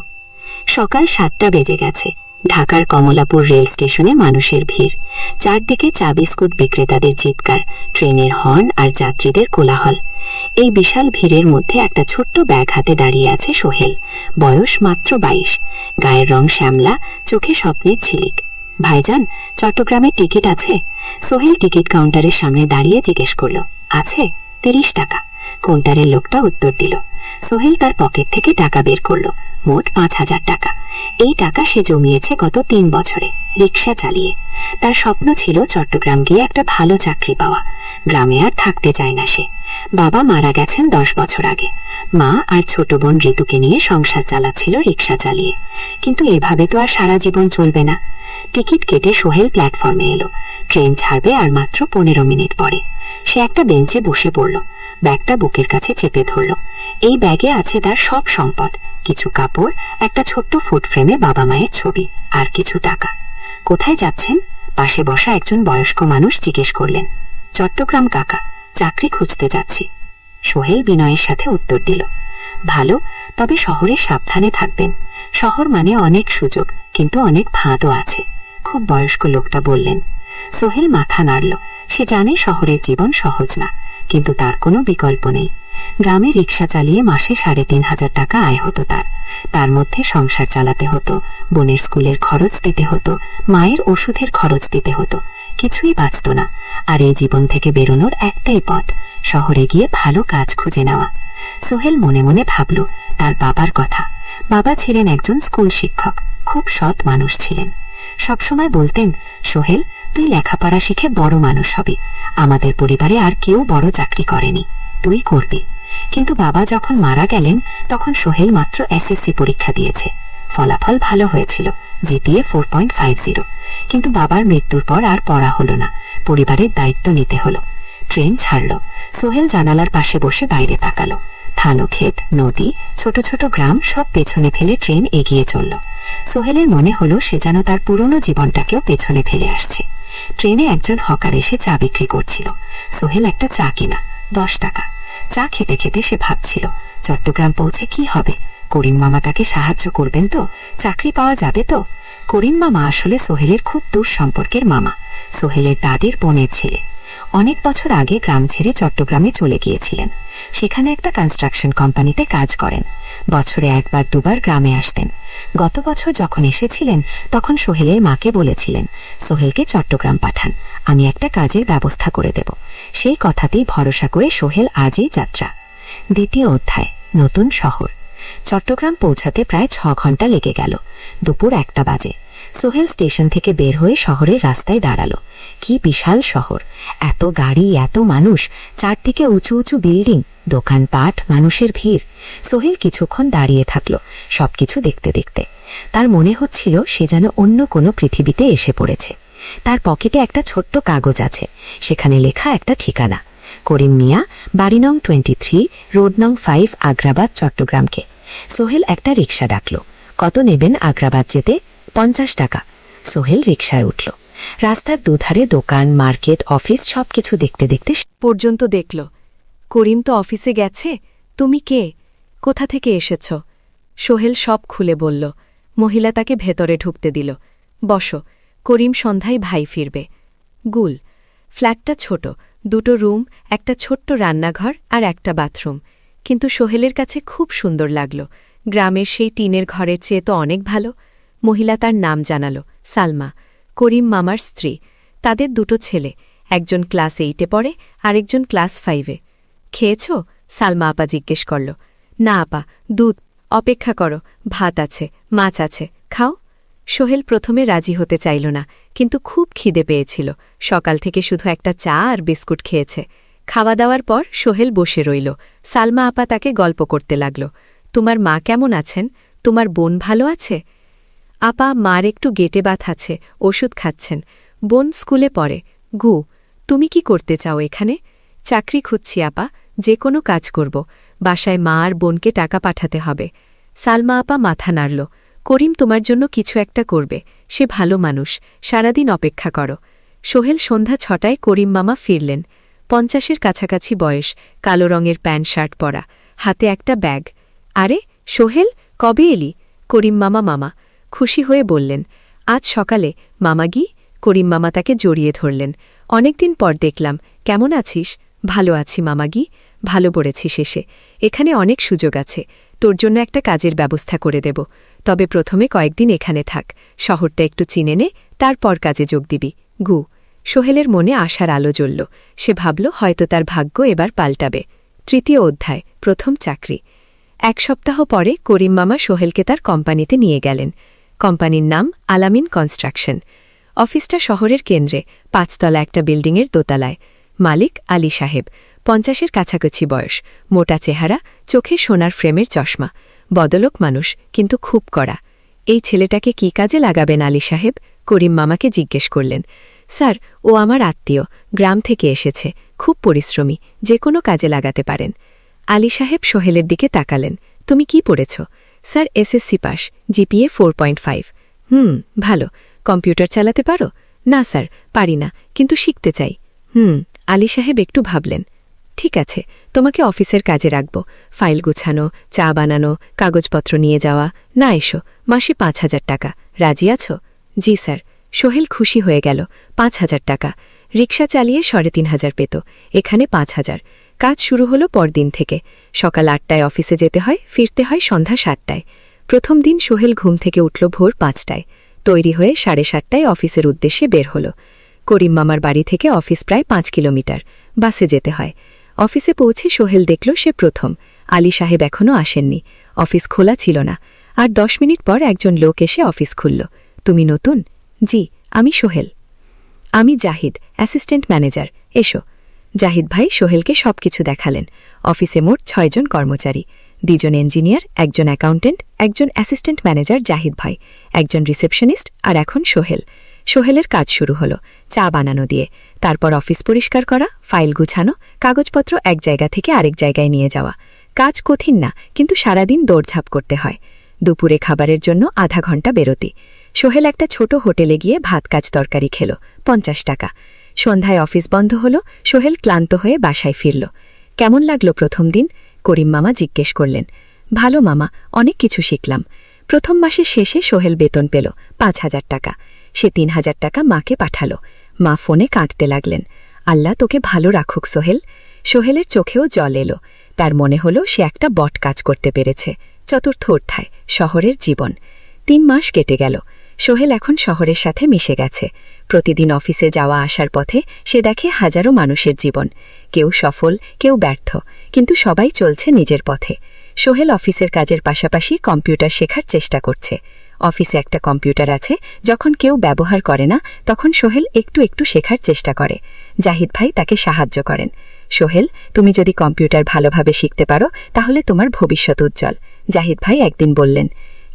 সকাল 7টা বেজে গেছে। ঢাকার কমলাপুর রেল স্টেশনে মানুষের ভিড়। চারদিকে চা বিস্কুট বিক্রেতাদের চিৎকার, ট্রেনের হর্ন আর যাত্রীদের কোলাহল। এই বিশাল ভিড়ের মধ্যে একটা ছোট্ট ব্যাগ হাতে দাঁড়িয়ে আছে সোহেল। বয়স মাত্র 22, গায়ের রং শ্যামলা, চোখে স্বপ্নের ঝিলিক। ভাইজান, চট্টগ্রামে টিকিট আছে? সোহেল টিকিট কাউন্টারের সামনে দাঁড়িয়ে জিজ্ঞেস করল। আছে, 30 টাকা। কাউন্টারের লোকটা উত্তর দিল। সোহেল তার পকেট থেকে টাকা বের করল, মোট 5,000 টাকা। এই টাকা সে জমিয়েছে গত 3 বছরে রিক্সা চালিয়ে। তার স্বপ্ন ছিল চট্টগ্রাম গিয়ে একটা ভালো চাকরি পাওয়া। গ্রামে আর থাকতে চায় না সে। বাবা মারা গেছেন 10 বছর আগে। মা আর ছোট বোন ঋতুকে নিয়ে সংসার চালাচ্ছিল রিক্সা চালিয়ে। কিন্তু এভাবে তো আর সারা জীবন চলবে না। টিকিট কেটে সোহেল প্ল্যাটফর্মে এলো। ট্রেন ছাড়বে আর মাত্র 15 মিনিট পরে। সে একটা বেঞ্চে বসে পড়ল, ব্যাগটা বুকের কাছে চেপে ধরল। এই ব্যাগে আছে তার সব সম্পদ, কিছু কাপড়, একটা ছোট্ট ফুড ফ্রেমে বাবা মায়ের ছবি, আর কিছু টাকা। কোথায় যাচ্ছেন? পাশে বসা একজন বয়স্ক মানুষ জিজ্ঞেস করলেন। চট্টগ্রাম কাকা, চাকরি খুঁজতে যাচ্ছি। সোহেল বিনয়ের সাথে উত্তর দিল। ভালো, তবে শহরে সাবধানে থাকবেন। শহর মানে অনেক সুযোগ, কিন্তু অনেক ফাঁদও আছে, খুব বয়স্ক লোকটা বললেন। সোহেল মাথা নাড়ল। সে জানে শহরের জীবন সহজ না, কিন্তু তার কোনো বিকল্প নেই। গ্রামে রিক্সা চালিয়ে মাসে 3,500 টাকা আয় হতো তার। তার মধ্যে সংসার চালাতে হতো, বোনের স্কুলের খরচ দিতে হতো, মায়ের ওষুধের খরচ দিতে হতো। কিছুই বাঁচত না। আর এই জীবন থেকে বেরোনোর একটাই পথ, শহরে গিয়ে ভালো কাজ খুঁজে নেওয়া। সোহেল মনে মনে ভাবল তার বাবার কথা। বাবা ছিলেন একজন স্কুল শিক্ষক, খুব সৎ মানুষ ছিলেন। সবসময় বলতেন, সোহেল, তুই লেখাপড়া শিখে বড় মানুষ হবি। আমাদের পরিবারে আর কেউ বড় চাকরি করেনি, তুই করবি। কিন্তু বাবা যখন মারা গেলেন তখন সোহেল মাত্র এসএসসি পরীক্ষা দিয়েছে, ফলাফল ভালো হয়েছিল, জিপিএ 4.50। কিন্তু বাবার মৃত্যুর পর আর পড়া হলো না, পরিবারের দায়িত্ব নিতে হলো। ট্রেন ছাড়ল। সোহেল জানালার পাশে বসে বাইরে তাকালো। ধানো ক্ষেত, নদী, ছোট ছোট গ্রাম সব পেছনে ফেলে ট্রেন এগিয়ে চলল। সোহেলের মনে হলো সে যেন তার পুরনো জীবনটাকেও পেছনে ফেলে আসছে। ট্রেনে একজন হকার এসে চা বিক্রি করছিল। সোহেল একটা চা কিনা, 10 টাকা। চা খেতে খেতে সে ভাবছিল, চট্টগ্রাম পৌঁছে কি হবে? করিম মামা তাকে সাহায্য করবেন তো? চাকরি পাওয়া যাবে তো? করিম মামা আসলে সোহেলের খুব দূর সম্পর্কের মামা, সোহেলের দাদির বোনের ছেলে। অনেক বছর আগে গ্রাম ছেড়ে চট্টগ্রামে চলে গিয়েছিলেন। সেখানে একটা কনস্ট্রাকশন কোম্পানিতে কাজ করেন। বছরে একবার দুবার গ্রামে আসতেন। গত বছর যখন এসেছিলেন তখন সোহেলের মাকে বলেছিলেন, সোহেলকে চট্টগ্রাম পাঠান, আমি একটা কাজের ব্যবস্থা করে দেব। সেই কথাতেই ভরসা করে সোহেল আজই যাত্রা। দ্বিতীয় অধ্যায়, নতুন শহর। চট্টগ্রাম পৌঁছাতে প্রায় 6 ঘন্টা লেগে গেল। দুপুর 1টা বাজে। সোহেল স্টেশন থেকে বের হয়ে শহরের রাস্তায় দাঁড়ালো। কি বিশাল শহর! এত গাড়ি, এত মানুষ, চারদিকে উঁচু উঁচু বিল্ডিং, দোকানপাট, মানুষের ভিড়। সোহেল কিছুক্ষণ দাঁড়িয়ে থাকলো সবকিছু দেখতে দেখতে। তার মনে হচ্ছিল সে যেন অন্য কোনো পৃথিবীতে এসে পড়েছে। তার পকেটে একটা ছোট্ট কাগজ আছে, সেখানে লেখা একটা ঠিকানা, করিম মিয়া, বাড়ি নং 23, রোড নং 5, আগ্রাবাদ, চট্টগ্রামকে। সোহেল একটা রিক্সা ডাকলো। কত নেবেন আগ্রাবাদ যেতে? 50 টাকা। সোহেল রিক্সায় উঠল। রাস্তার দুধারে দোকান, মার্কেট, অফিস সবকিছু দেখতে দেখতে পর্যন্ত দেখল। করিম তো অফিসে গেছে। তুমি কে? কোথা থেকে এসেছ? সোহেল সব খুলে বলল। মহিলা তাকে ভেতরে ঢুকতে দিল। বসো, করিম সন্ধ্যায় ভাই ফিরবে। গুল। ফ্ল্যাটটা ছোট, 2টো রুম, একটা ছোট্ট রান্নাঘর আর একটা বাথরুম। কিন্তু সোহেলের কাছে খুব সুন্দর লাগল। গ্রামের সেই টিনের ঘরের চেয়ে তো অনেক ভালো। মহিলা তার নাম জানালো, সালমা, করিম মামার স্ত্রী। তাদের 2টো ছেলে, একজন ক্লাস 8-এ পড়ে, আরেকজন ক্লাস 5-এ। খেয়েছ? সালমা আপা জিজ্ঞেস করল। না আপা, দুধ। অপেক্ষা করো, ভাত আছে, মাছ আছে, খাও। সোহেল প্রথমে রাজি হতে চাইল না, কিন্তু খুব খিদে পেয়েছিল। সকাল থেকে শুধু একটা চা আর বিস্কুট খেয়েছে। খাওয়া দাওয়ার পর সোহেল বসে রইল। সালমা আপা তাকে গল্প করতে লাগল। তোমার মা কেমন আছেন? তোমার বোন ভালো আছে? আপা, মার একটু গেটে বাত আছে, ওষুধ খাচ্ছেন। বোন স্কুলে পড়ে। গু। তুমি কি করতে চাও এখানে? চাকরি খুঁজছি আপা, যে কোনো কাজ করব। বাসায় মা আর বোনকে টাকা পাঠাতে হবে। সালমা আপা মাথা নাড়ল। করিম তোমার জন্য কিছু একটা করবে, সে ভালো মানুষ, সারাদিন অপেক্ষা করো। সোহেল সন্ধ্যা 6টায় করিম মামা ফিরলেন। 50-এর কাছাকাছি বয়স, কালো রঙের প্যান্ট শার্ট পরা, হাতে একটা ব্যাগ। আরে সোহেল, কবে এলি? করিম মামা মামা খুশি হয়ে বললেন, আজ সকালে। মামাগি? করিম মামা তাকে জড়িয়ে ধরলেন। অনেকদিন পর দেখলাম, কেমন আছিস? ভালো আছি মামাগি। ভালো পড়েছি শেষে। এখানে অনেক সুযোগ আছে, তোর জন্য একটা কাজের ব্যবস্থা করে দেব। তবে প্রথমে কয়েকদিন এখানে থাক, শহরটা একটু চিনে নে, তারপর কাজে যোগ দিবি। গু। সোহেলের মনে আশার আলো জ্বলল। সে ভাবল হয়তো তার ভাগ্য এবার পাল্টাবে। তৃতীয় অধ্যায়, প্রথম চাকরি। 1 সপ্তাহ পরে করিম মামা সোহেলকে তার কোম্পানিতে নিয়ে গেলেন। কোম্পানির নাম আলামিন কনস্ট্রাকশন। অফিসটা শহরের কেন্দ্রে, 5 তলা একটা বিল্ডিংয়ের দোতলায়। মালিক আলী সাহেব, 50-এর কাছাকাছি বয়স, মোটা চেহারা, চোখে সোনার ফ্রেমের চশমা। বদলোক মানুষ, কিন্তু খুব কড়া। এই ছেলেটাকে কি কাজে লাগাবেন আলী সাহেব? করিম মামাকে জিজ্ঞেস করলেন। স্যার, ও আমার আত্মীয়, গ্রাম থেকে এসেছে, খুব পরিশ্রমী, যে কোনো কাজে লাগাতে পারেন। আলী সাহেব সোহেলের দিকে তাকালেন। তুমি কি পড়েছ? Sir, SSC pass, GPA 4.5। ভালো। কম্পিউটার চালাতে পারো? না স্যার, পারি না, কিন্তু শিখতে চাই। আলী সাহেব একটু ভাবলেন। ঠিক আছে, তোমাকে অফিসের কাজে রাখব, ফাইল গুছানো, চা বানানো, কাগজপত্র নিয়ে যাওয়া। না এসো, মাসে 5,000 টাকা। রাজি আছো? জি স্যার। সোহেল খুশি হয়ে গেল। 5,000 টাকা। রিকশা চালিয়ে 3,500 পেত, এখানে 5,000। কাজ শুরু হলো পরদিন থেকে। সকাল 8টায় অফিসে যেতে হয়, ফিরতে হয় সন্ধ্যা 7টায়। প্রথম দিন সোহেল ঘুম থেকে উঠল ভোর 5টায়। তৈরি হয়ে 7:30টায় অফিসের উদ্দেশ্যে বের হল। করিম মামার বাড়ি থেকে অফিস প্রায় 5 কিলোমিটার, বাসে যেতে হয়। অফিসে পৌঁছে সোহেল দেখল সে প্রথম। আলী সাহেব এখনও আসেননি, অফিস খোলা ছিল না। আর 10 মিনিট পর একজন লোক এসে অফিস খুলল। তুমি নতুন? জি, আমি সোহেল। আমি জাহিদ, অ্যাসিস্ট্যান্ট ম্যানেজার। এসো। জাহিদ ভাই সোহেলকে সবকিছু দেখালেন। অফিসে মোট 6 জন কর্মচারী, দুজন ইঞ্জিনিয়ার, একজন অ্যাকাউন্টেন্ট, একজন অ্যাসিস্ট্যান্ট ম্যানেজার জাহিদ ভাই, একজন রিসেপশনিস্ট, আর এখন সোহেল। সোহেলের কাজ শুরু হলো চা বানানো দিয়ে, তারপর অফিস পরিষ্কার করা, ফাইল গুছানো, কাগজপত্র এক জায়গা থেকে আরেক জায়গায় নিয়ে যাওয়া। কাজ কঠিন না, কিন্তু সারাদিন দৌড়ঝাঁপ করতে হয়। দুপুরে খাবারের জন্য আধা ঘন্টা বেরোতি। সোহেল একটা ছোট হোটেলে গিয়ে ভাত কাজ তরকারি খেল, 50 টাকা। সন্ধ্যায় অফিস বন্ধ হলো, সোহেল ক্লান্ত হয়ে বাসায় ফিরল। কেমন লাগলো প্রথম দিন? করিম মামা জিজ্ঞেস করলেন। ভালো মামা, অনেক কিছু শিখলাম। প্রথম মাসের শেষে সোহেল বেতন পেল 5,000 টাকা। সে 3,000 টাকা মাকে পাঠালো। মা ফোনে কাঁদতে লাগলেন। আল্লাহ তোকে ভালো রাখুক সোহেল। সোহেলের চোখেও জল এলো। তার মনে হলো সে একটা বট কাজ করতে পেরেছে। চতুর্থ অধ্যায়, শহরের জীবন। 3 মাস কেটে গেল। সোহেল এখন শহরের সাথে মিশে গেছে। প্রতিদিন অফিসে যাওয়া আসার পথে সে দেখে হাজারো মানুষের জীবন। কেউ সফল, কেউ ব্যর্থ, কিন্তু সবাই চলছে নিজের পথে। সোহেল অফিসের কাজের পাশাপাশি কম্পিউটার শেখার চেষ্টা করছে। অফিসে একটা কম্পিউটার আছে, যখন কেউ ব্যবহার করে না তখন সোহেল একটু একটু শেখার চেষ্টা করে। জাহিদ ভাই তাকে সাহায্য করেন। সোহেল, তুমি যদি কম্পিউটার ভালোভাবে শিখতে পারো তাহলে তোমার ভবিষ্যৎ উজ্জ্বল। জাহিদ ভাই একদিন বললেন,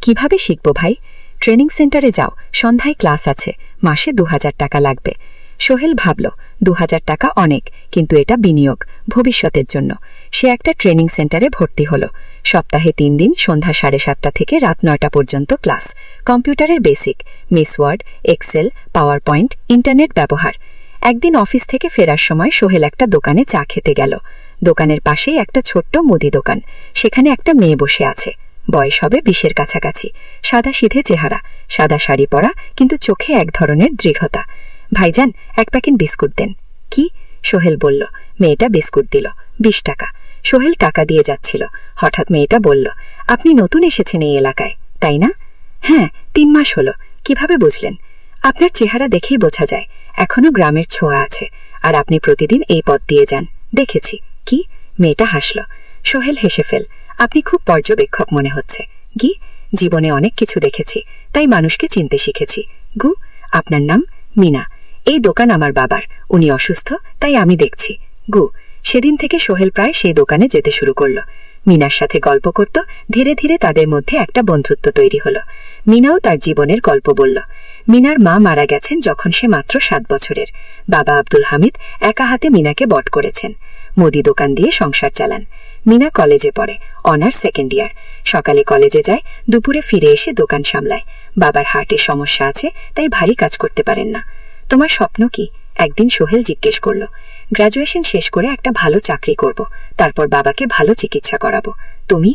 কিভাবে শিখব ভাই? ট্রেনিং সেন্টারে যাও, সন্ধ্যায় ক্লাস আছে, মাসে 2,000 টাকা লাগবে। সোহেল ভাবল 2,000 টাকা অনেক, কিন্তু এটা বিনিয়োগ, ভবিষ্যতের জন্য। সে একটা ট্রেনিং সেন্টারে ভর্তি হল। সপ্তাহে 3 দিন সন্ধ্যা 7:30 থেকে রাত 9টা পর্যন্ত ক্লাস। কম্পিউটারের basic, MS word, Excel, PowerPoint, internet ব্যবহার। একদিন অফিস থেকে ফেরার সময় সোহেল একটা দোকানে চা খেতে গেল। দোকানের পাশেই একটা ছোট্ট মুদি দোকান। সেখানে একটা মেয়ে বসে আছে। বয়স হবে 20-এর কাছাকাছি। সাদা সিধে চেহারা, সাদা শাড়ি পরা, কিন্তু চোখে এক ধরনের দৃঢ়তা। ভাইজান, 1 প্যাকেট বিস্কুট দেন। কি? সোহেল বলল। মেয়েটা বিস্কুট দিল। 20 টাকা। সোহেল টাকা দিয়ে যাচ্ছিল। হঠাৎ মেয়েটা বলল, আপনি নতুন এসেছেন এই এলাকায়, তাই না? হ্যাঁ, 3 মাস হলো। কিভাবে বুঝলেন? আপনার চেহারা দেখেই বোঝা যায়, এখনো গ্রামের ছোঁয়া আছে। আর আপনি প্রতিদিন এই পথ দিয়ে যান, দেখেছি। কি? মেয়েটা হাসল। সোহেল হেসে ফেল। আপনি খুব পর্যবেক্ষক মনে হচ্ছে। গি, জীবনে অনেক কিছু দেখেছি, তাই মানুষকে চিনতে শিখেছি। গু, আপনার নাম? মিনা। এই দোকান আমার বাবার, উনি অসুস্থ, তাই আমি দেখছি। গু, সেদিন থেকে সোহেল প্রায় সেই দোকানে যেতে শুরু করল। মিনার সাথে গল্প করত। ধীরে ধীরে তাদের মধ্যে একটা বন্ধুত্ব তৈরি হলো। মিনাও তার জীবনের গল্প বলল। মিনার মা মারা গেছেন যখন সে মাত্র 7 বছরের। বাবা আব্দুল হামিদ একা হাতে মিনাকে বট করেছেন। মুদি দোকান দিয়ে সংসার চালান। মিনা কলেজে পড়ে, অনার্স 2nd ইয়ার। সকালে কলেজে যায়, দুপুরে ফিরে এসে দোকান সামলায়। বাবার হার্টের সমস্যা আছে, তাই ভারী কাজ করতে পারেন না। তোমার স্বপ্ন কি? একদিন সোহেল জিজ্ঞেস করল। গ্র্যাজুয়েশন শেষ করে একটা ভালো চাকরি করব, তারপর বাবাকে ভালো চিকিৎসা করাবো। তুমি?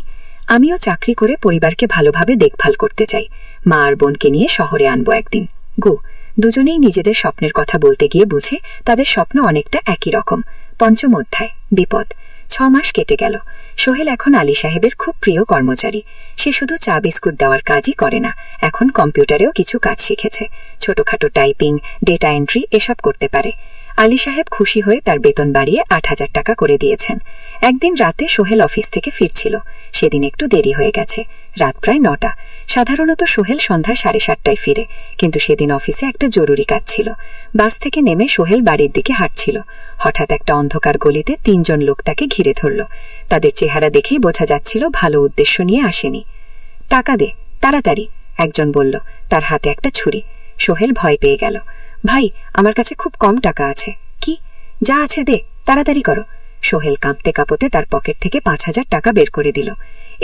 আমিও চাকরি করে পরিবারকে ভালোভাবে দেখভাল করতে চাই। মা আর বোনকে নিয়ে শহরে আনবো একদিন। গো, দুজনেই নিজেদের স্বপ্নের কথা বলতে গিয়ে বুঝে তাদের স্বপ্ন অনেকটা একই রকম। 5ম অধ্যায়, বিপদ। 6 মাস কেটে গেল। সোহেল এখন আলী সাহেবের খুব প্রিয় কর্মচারী। সে শুধু চা বিস্কুট দেওয়ার কাজই করে না, এখন কম্পিউটারেও কিছু কাজ শিখেছে। ছোটখাটো টাইপিং, ডেটা এন্ট্রি এসব করতে পারে। আলী সাহেব খুশি হয়ে তার বেতন বাড়িয়ে 8,000 টাকা করে দিয়েছেন। একদিন রাতে সোহেল অফিস থেকে ফিরছিল। সেদিন একটু দেরি হয়ে গেছে, রাত প্রায় 9টা। সাধারণত সোহেল সন্ধ্যা 7:30টায় ফিরে, কিন্তু সেদিন অফিসে একটা জরুরি কাজ ছিল। বাস থেকে নেমে সোহেল বাড়ির দিকে হাঁটছিল। হঠাৎ একটা অন্ধকার গলিতে 3 জন লোক তাকে ঘিরে ধরল। তাদের চেহারা দেখেই বোঝা যাচ্ছিল ভালো উদ্দেশ্য নিয়ে আসেনি। টাকা দে, তাড়াতাড়ি, একজন বলল। তার হাতে একটা ছুরি। সোহেল ভয় পেয়ে গেল। ভাই, আমার কাছে খুব কম টাকা আছে। কি? যা আছে দে, তাড়াতাড়ি করো। সোহেল কাঁপতে কাঁপতে তার পকেট থেকে 5,000 টাকা বের করে দিল।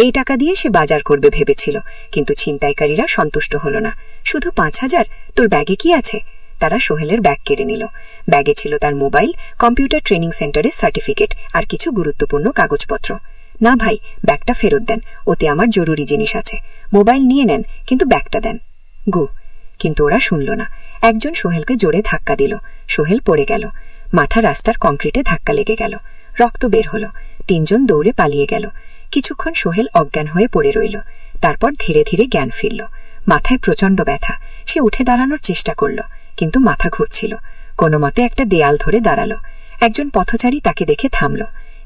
এই টাকা দিয়ে সে বাজার করবে ভেবেছিল, কিন্তু ছিনতাইকারীরা সন্তুষ্ট হল না। শুধু 5,000? তোর ব্যাগে কি আছে? তারা সোহেলের ব্যাগ কেড়ে নিল। ব্যাগে ছিল তার মোবাইল, কম্পিউটার ট্রেনিং সেন্টারের সার্টিফিকেট আর কিছু গুরুত্বপূর্ণ কাগজপত্র। না ভাই, ব্যাগটা ফেরত দেন, ওতে আমার জরুরি জিনিস আছে। মোবাইল নিয়ে নেন, কিন্তু ব্যাগটা দেন। গু, কিন্তু ওরা শুনল না। একজন সোহেলকে জোরে ধাক্কা দিল। সোহেল পড়ে গেল। মাথা রাস্তার কংক্রিটে ধাক্কা লেগে গেল। রক্ত বের হলো। 3 জন দৌড়ে পালিয়ে গেল। কিছুক্ষণ সোহেল অজ্ঞান হয়ে পড়ে রইল। তারপর ধীরে ধীরে জ্ঞান ফিরল। মাথায় প্রচণ্ড ব্যথা। সে উঠে দাঁড়ানোর চেষ্টা করল, কিন্তু মাথা ঘুরছিল। কোনো মতে একটা দেয়াল ধরে দাঁড়ালো। একজন পথচারী তাকে দেখে থামল।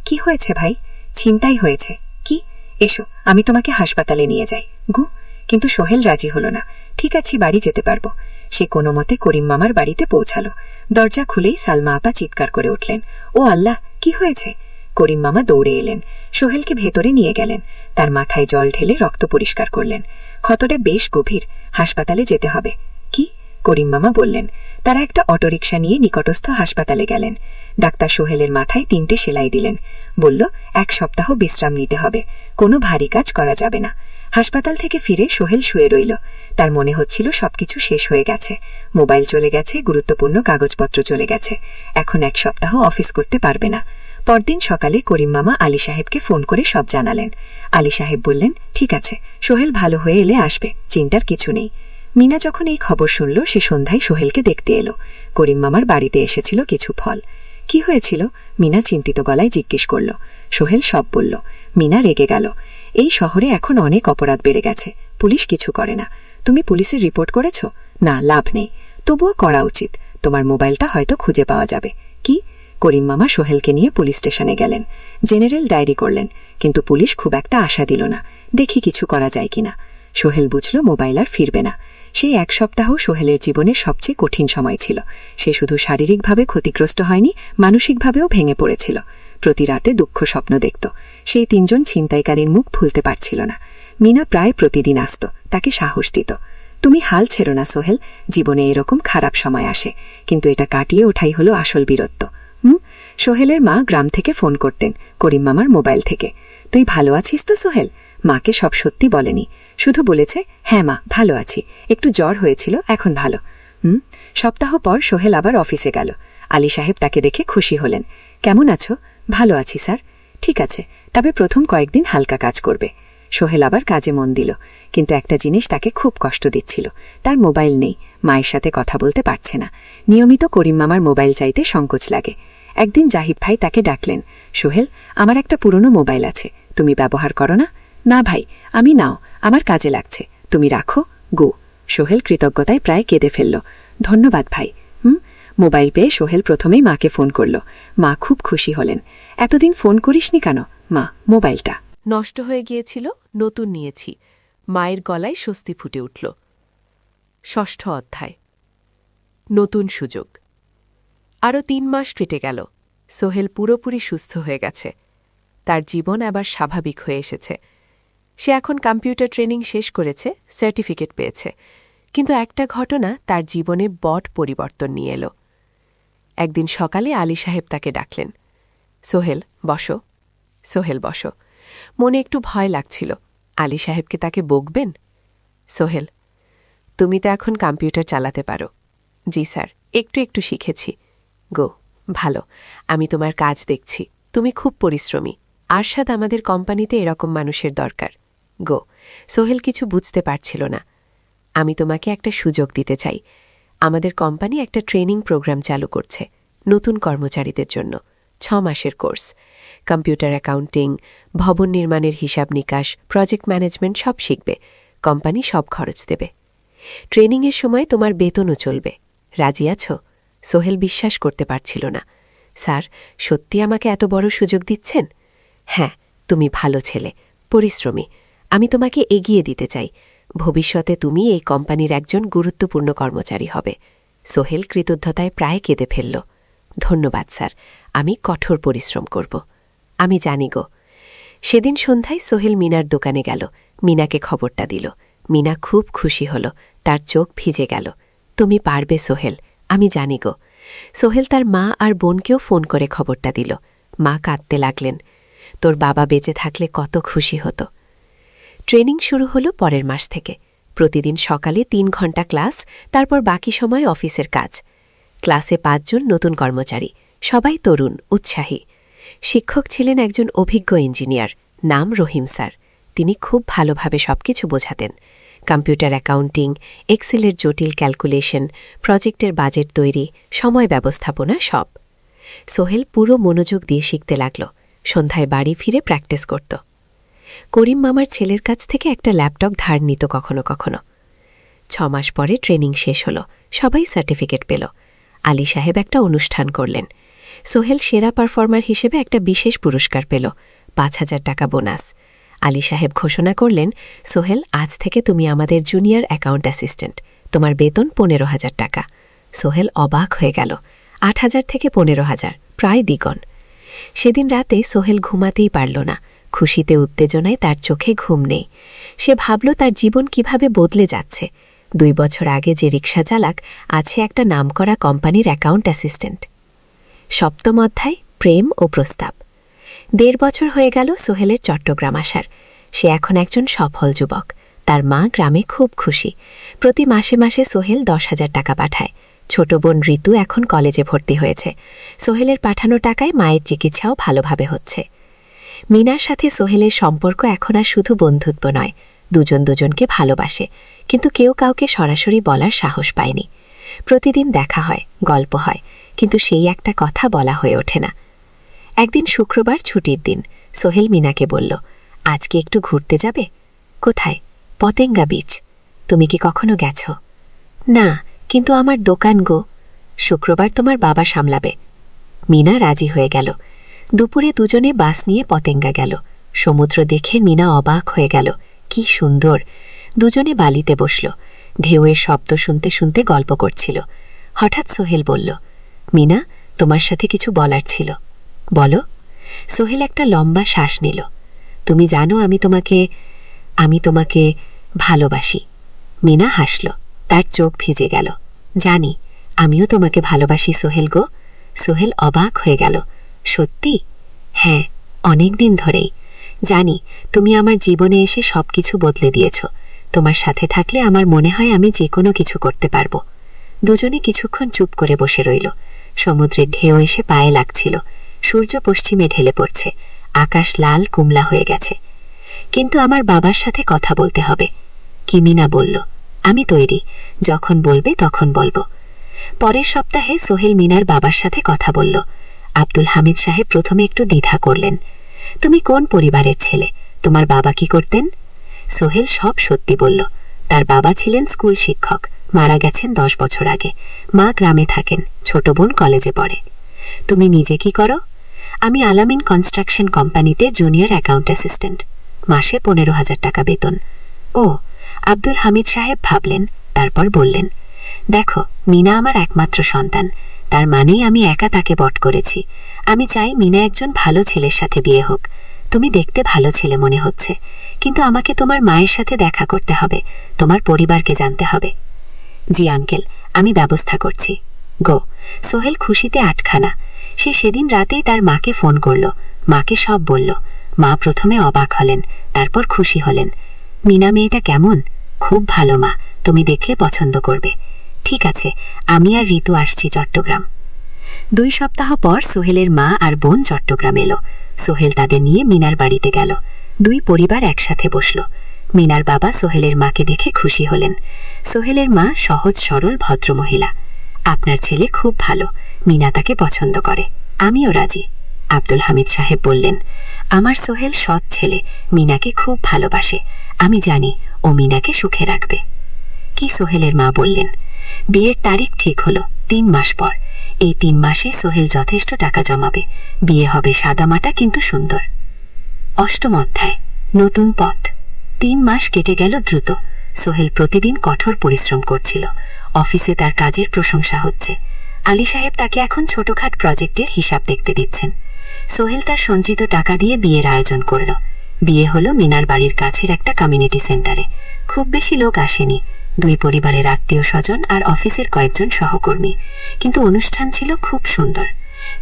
কি হয়েছে ভাই? ছিনতাই হয়েছে। কি? এসো, আমি তোমাকে হাসপাতালে নিয়ে যাই। গু, কিন্তু সোহেল রাজি হলো না। ঠিক আছে, বাড়ি যেতে পারবো। সে কোনো মতে করিম মামার বাড়িতে পৌঁছালো। দরজা খুলেই সালমা আপা চিৎকার করে উঠলেন, ও আল্লাহ, কি হয়েছে? করিম মামা দৌড়ে এলেন। সোহেলকে ভেতরে নিয়ে গেলেন। তার মাথায় জল ঢেলে রক্ত পরিষ্কার করলেন। ক্ষতটা বেশ গভীর, হাসপাতালে যেতে হবে। কি? করিম মামা বললেন। তারা একটা অটোরিকশা নিয়ে নিকটস্থ হাসপাতালে গেলেন। ডাক্তার সোহেলের মাথায় 3টে সেলাই দিলেন। বলল 1 সপ্তাহ বিশ্রাম নিতে হবে, কোনো ভারী কাজ করা যাবে না। হাসপাতাল থেকে ফিরে সোহেল শুয়ে রইল। তার মনে হচ্ছিল সবকিছু শেষ হয়ে গেছে। মোবাইল চলে গেছে, গুরুত্বপূর্ণ কাগজপত্র চলে গেছে। এখন 1 সপ্তাহ অফিস করতে পারবে না। পরদিন সকালে করিম মামা আলী সাহেবকে ফোন করে সব জানালেন। আলী সাহেব বললেন, ঠিক আছে, সোহেল ভালো হয়ে এলে আসবে, চিন্তার কিছু নেই। মিনা যখন এই খবর শুনল, সে সন্ধ্যায় সোহেলকে দেখতে এলো। করিম মামার বাড়িতে এসেছিল কিছু ফল। কি হয়েছিল? মিনা চিন্তিত গলায় জিজ্ঞেস করল। সোহেল সব বলল। মিনা রেগে গেল। এই শহরে এখন অনেক অপরাধ বেড়ে গেছে, পুলিশ কিছু করে না। তুমি পুলিশের রিপোর্ট করেছ? না, লাভ নেই। তবুও করা উচিত। তোমার মোবাইলটা হয়তো খুঁজে পাওয়া যাবে। কি? করিম মামা সোহেলকে নিয়ে পুলিশ স্টেশনে গেলেন। জেনারেল ডায়েরি করলেন, কিন্তু পুলিশ খুব একটা আশা দিল না। দেখি কিছু করা যায় কিনা। সোহেল বুঝল মোবাইল আর ফিরবে না। সেই 1 সপ্তাহ সোহেলের জীবনের সবচেয়ে কঠিন সময় ছিল। সে শুধু শারীরিকভাবে ক্ষতিগ্রস্ত হয়নি, মানসিকভাবেও ভেঙে পড়েছিল। প্রতি রাতে দুঃখ স্বপ্ন দেখত। সেই 3 জন ছিনতাইকারীর মুখ ভুলতে পারছিল না। মিনা প্রায় প্রতিদিন আসত, তাকে সাহস দিত। তুমি হাল ছেড়ো না সোহেল, জীবনে এরকম খারাপ সময় আসে, কিন্তু এটা কাটিয়ে ওঠাই হলো আসল বীরত্ব। সোহেলের মা গ্রাম থেকে ফোন করতেন, করিম মামার মোবাইল থেকে। তুই ভালো আছিস তো সোহেল? মাকে সব সত্যি বলেনি, শুধু বলেছে, হ্যাঁ মা, ভালো আছি, একটু জ্বর হয়েছিল, এখন ভালো। সপ্তাহ পর সোহেল আবার অফিসে গেল। আলী সাহেব তাকে দেখে খুশি হলেন। কেমন আছো? ভালো আছি স্যার। ঠিক আছে, তবে প্রথম কয়েকদিন হালকা কাজ করবে। সোহেল আবার কাজে মন দিল, কিন্তু একটা জিনিস তাকে খুব কষ্ট দিচ্ছিল। তার মোবাইল নেই, মায়ের সাথে কথা বলতে পারছে না। নিয়মিত করিম মামার মোবাইল চাইতে সংকোচ লাগে। একদিন জাহিদ ভাই তাকে ডাকলেন। সোহেল, আমার একটা পুরনো মোবাইল আছে, তুমি ব্যবহার করো না? না ভাই, আমি নাও, আমার কাজে লাগছে, তুমি রাখো, গো। সোহেল কৃতজ্ঞতায় প্রায় কেঁদে ফেলল। ধন্যবাদ ভাই। মোবাইল পেয়ে সোহেল প্রথমেই মাকে ফোন করল। মা খুব খুশি হলেন। এতদিন ফোন করিসনি কেন? মা, মোবাইলটা নষ্ট হয়ে গিয়েছিল, নতুন নিয়েছি। মায়ের গলায় স্বস্তি ফুটে উঠল। 6ষ্ঠ অধ্যায়। নতুন সুযোগ। আরও 3 মাস কেটে গেল। সোহেল পুরোপুরি সুস্থ হয়ে গেছে। তার জীবন আবার স্বাভাবিক হয়ে এসেছে। সে এখন কম্পিউটার ট্রেনিং শেষ করেছে, সার্টিফিকেট পেয়েছে। কিন্তু একটা ঘটনা তার জীবনে বড় পরিবর্তন নিয়ে এলো। একদিন সকালে আলী সাহেব তাকে ডাকলেন। সোহেল, বসো। সোহেল বসো। মনে একটু ভয় লাগছিল, আলী সাহেবকে তাকে বকবেন। সোহেল, তুমি তো এখন কম্পিউটার চালাতে পারো। জি স্যার, একটু একটু শিখেছি। গো, ভালো, আমি তোমার কাজ দেখছি, তুমি খুব পরিশ্রমী। আরশাদ আমাদের কোম্পানিতে এরকম মানুষের দরকার। গো। সোহেল কিছু বুঝতে পারছিল না। আমি তোমাকে একটা সুযোগ দিতে চাই। আমাদের কোম্পানি একটা ট্রেনিং প্রোগ্রাম চালু করছে নতুন কর্মচারীদের জন্য। 6 মাসের কোর্স। কম্পিউটার অ্যাকাউন্টিং, ভবন নির্মাণের হিসাব নিকাশ, প্রজেক্ট ম্যানেজমেন্ট সব শিখবে। কোম্পানি সব খরচ দেবে। ট্রেনিংয়ের সময় তোমার বেতনও চলবে। রাজি আছো? সোহেল বিশ্বাস করতে পারছিল না। স্যার, সত্যি আমাকে এত বড় সুযোগ দিচ্ছেন? হ্যাঁ, তুমি ভালো ছেলে, পরিশ্রমী। আমি তোমাকে এগিয়ে দিতে চাই। ভবিষ্যতে তুমি এই কোম্পানির একজন গুরুত্বপূর্ণ কর্মচারী হবে। সোহেল কৃতজ্ঞতায় প্রায় কেঁদে ফেলল। ধন্যবাদ স্যার, আমি কঠোর পরিশ্রম করব। আমি জানি গো। সেদিন সন্ধ্যায় সোহেল মিনার দোকানে গেল। মিনাকে খবরটা দিল। মিনা খুব খুশি হল, তার চোখ ভিজে গেল। তুমি পারবে সোহেল, আমি জানি গো। সোহেল তার মা আর বোনকেও ফোন করে খবরটা দিল। মা কাঁদতে লাগলেন। তোর বাবা বেঁচে থাকলে কত খুশি হতো। ট্রেনিং শুরু হলো পরের মাস থেকে। প্রতিদিন সকালে 3 ঘন্টা ক্লাস, তারপর বাকি সময় অফিসের কাজ। ক্লাসে 5 জন নতুন কর্মচারী, সবাই তরুণ, উৎসাহী। শিক্ষক ছিলেন একজন অভিজ্ঞ ইঞ্জিনিয়ার, নাম রহিম স্যার। তিনি খুব ভালোভাবে সবকিছু বোঝাতেন। কম্পিউটার অ্যাকাউন্টিং, এক্সেলের জটিল ক্যালকুলেশন, প্রজেক্টের বাজেট তৈরি, সময় ব্যবস্থাপনা সব। সোহেল পুরো মনোযোগ দিয়ে শিখতে লাগল। সন্ধ্যায় বাড়ি ফিরে প্র্যাকটিস করত। করিম মামার ছেলের কাছ থেকে একটা ল্যাপটপ ধার নিত কখনো কখনো। 6 মাস পরে ট্রেনিং শেষ হলো, সবাই সার্টিফিকেট পেল। আলী সাহেব একটা অনুষ্ঠান করলেন। সোহেল সেরা পারফর্মার হিসেবে একটা বিশেষ পুরস্কার পেল, 5,000 টাকা বোনাস। আলী সাহেব ঘোষণা করলেন, সোহেল, আজ থেকে তুমি আমাদের জুনিয়র অ্যাকাউন্ট অ্যাসিস্ট্যান্ট, তোমার বেতন 15,000 টাকা। সোহেল অবাক হয়ে গেল। 8,000 থেকে 15,000, প্রায় দ্বিগুণ। সেদিন রাতে সোহেল ঘুমাতেই পারল না, খুশিতে উত্তেজনায় তার চোখে ঘুম নেই। সে ভাবল তার জীবন কিভাবে বদলে যাচ্ছে। 2 বছর আগে যে রিক্সা চালাক আছে একটা নামকরা কোম্পানির অ্যাকাউন্ট অ্যাসিস্ট্যান্ট। 7ম অধ্যায়, প্রেম ও প্রস্তাব। 1.5 বছর হয়ে গেল সোহেলের চট্টগ্রাম আসার। সে এখন একজন সফল যুবক। তার মা গ্রামে খুব খুশি। প্রতি মাসে মাসে সোহেল 10,000 টাকা পাঠায়। ছোট বোন ঋতু এখন কলেজে ভর্তি হয়েছে। সোহেলের পাঠানো টাকায় মায়ের চিকিৎসাও ভালোভাবে হচ্ছে। মিনার সাথে সোহেলের সম্পর্ক এখন আর শুধু বন্ধুত্ব নয়, দুজন দুজনকে ভালোবাসে, কিন্তু কেউ কাউকে সরাসরি বলার সাহস পায়নি। প্রতিদিন দেখা হয়, গল্প হয়, কিন্তু সেই একটা কথা বলা হয়ে ওঠে না। একদিন শুক্রবার ছুটির দিন। সোহেল মিনাকে বলল, আজকে একটু ঘুরতে যাবে? কোথায়? পতেঙ্গা বিচ। তুমি কি কখনো গেছ? না, কিন্তু আমার দোকান গো। শুক্রবার তোমার বাবা সামলাবে। মিনা রাজি হয়ে গেল। দুপুরে দুজনে বাস নিয়ে পতেঙ্গা গেল। সমুদ্র দেখে মিনা অবাক হয়ে গেল। কি সুন্দর! দুজনে বালিতে বসল। ঢেউয়ের শব্দ শুনতে শুনতে গল্প করছিল। হঠাৎ সোহেল বলল, মিনা, তোমার সাথে কিছু বলার ছিল। বলো। সোহেল একটা লম্বা শ্বাস নিল। তুমি জানো আমি তোমাকে ভালোবাসি। মিনা হাসল। তার চোখ ভিজে গেল। জানি, আমিও তোমাকে ভালোবাসি সোহেল গো। সোহেল অবাক হয়ে গেল। সত্যি? হ্যাঁ, অনেক দিন ধরেই। জানি, তুমি আমার জীবনে এসে সবকিছু বদলে দিয়েছ। তোমার সাথে থাকলে আমার মনে হয় আমি যে কোনো কিছু করতে পারবো। দুজনে কিছুক্ষণ চুপ করে বসে রইল। সমুদ্রের ঢেউ এসে পায়ে লাগছিল। সূর্য পশ্চিমে ঢেলে পড়ছে। আকাশ লাল কুমলা হয়ে গেছে। কিন্তু আমার বাবার সাথে কথা বলতে হবে। কি? মিনা বলল, আমি তৈরি। যখন বলবে তখন বলবো। পরের সপ্তাহে সোহেল মিনার বাবার সাথে কথা বলল। আব্দুল হামিদ সাহেব প্রথমে একটু দ্বিধা করলেন। তুমি কোন পরিবারের ছেলে? তোমার বাবা কি করতেন? সোহেল সব সত্যি বলল। তার বাবা ছিলেন স্কুল শিক্ষক, মারা গেছেন 10 বছর আগে। মা গ্রামে থাকেন, ছোট বোন কলেজে পড়ে। তুমি নিজে কি করো? আমি আলামিন কনস্ট্রাকশন কোম্পানিতে জুনিয়র অ্যাকাউন্ট অ্যাসিস্ট্যান্ট। মাসে 15,000 টাকা বেতন। ও, আব্দুল হামিদ সাহেব ভাবলেন, তারপর বললেন, দেখো, মিনা আমার একমাত্র সন্তান। তার মানেই আমি একা তাকে বট করেছি। আমি চাই মিনা একজন ভালো ছেলের সাথে বিয়ে হোক। তুমি দেখতে ভালো ছেলে মনে হচ্ছে, কিন্তু আমাকে তোমার মায়ের সাথে দেখা করতে হবে, তোমার পরিবারকে জানতে হবে। জি আঙ্কেল, আমি ব্যবস্থা করছি। গো। সোহেল খুশিতে আটখানা। সে সেদিন রাতেই তার মাকে ফোন করল। মাকে সব বলল। মা প্রথমে অবাক হলেন, তারপর খুশি হলেন। মিনা মেয়েটা কেমন? খুব ভালো মা, তুমি দেখলে পছন্দ করবে। ঠিক আছে, আমি আর ঋতু আসছি চট্টগ্রাম। 2 সপ্তাহ পর সোহেলের মা আর বোন চট্টগ্রাম এলো। সোহেল তাদের নিয়ে মিনার বাড়িতে গেল। 2 পরিবার একসাথে বসল। মিনার বাবা সোহেলের মাকে দেখে খুশি হলেন। সোহেলের মা সহজ সরল ভদ্রমহিলা। আপনার ছেলে খুব ভালো, মিনা তাকে পছন্দ করে। আমিও রাজি। আব্দুল হামিদ সাহেব বললেন, আমার সোহেল সৎ ছেলে, মিনাকে খুব ভালোবাসে। আমি জানি ও মিনাকে সুখে রাখবে। কি? সোহেলের মা বললেন। বিয়ের তারিখ ঠিক হলো 3 মাস পর। এই 3 মাসে সোহেল যথেষ্ট টাকা জমাবে। বিয়ে হবে সাদামাটা কিন্তু সুন্দর। 8ম অধ্যায়, নতুন পথ। 3 মাস কেটে গেল দ্রুত। সোহেল প্রতিদিন কঠোর পরিশ্রম করছিল। অফিসে তার কাজের প্রশংসা হচ্ছে। আলী সাহেব তাকে এখন ছোটখাট প্রজেক্টের হিসাব দেখতে দিচ্ছেন। সোহেল তার সঞ্চিত টাকা দিয়ে বিয়ের আয়োজন করল। বিয়ে হলো মিনার বাড়ির কাছের একটা কমিউনিটি সেন্টারে। খুব বেশি লোক আসেনি, 2 পরিবারের আত্মীয় স্বজন আর অফিসের কয়েকজন সহকর্মী। কিন্তু অনুষ্ঠান ছিল খুব সুন্দর।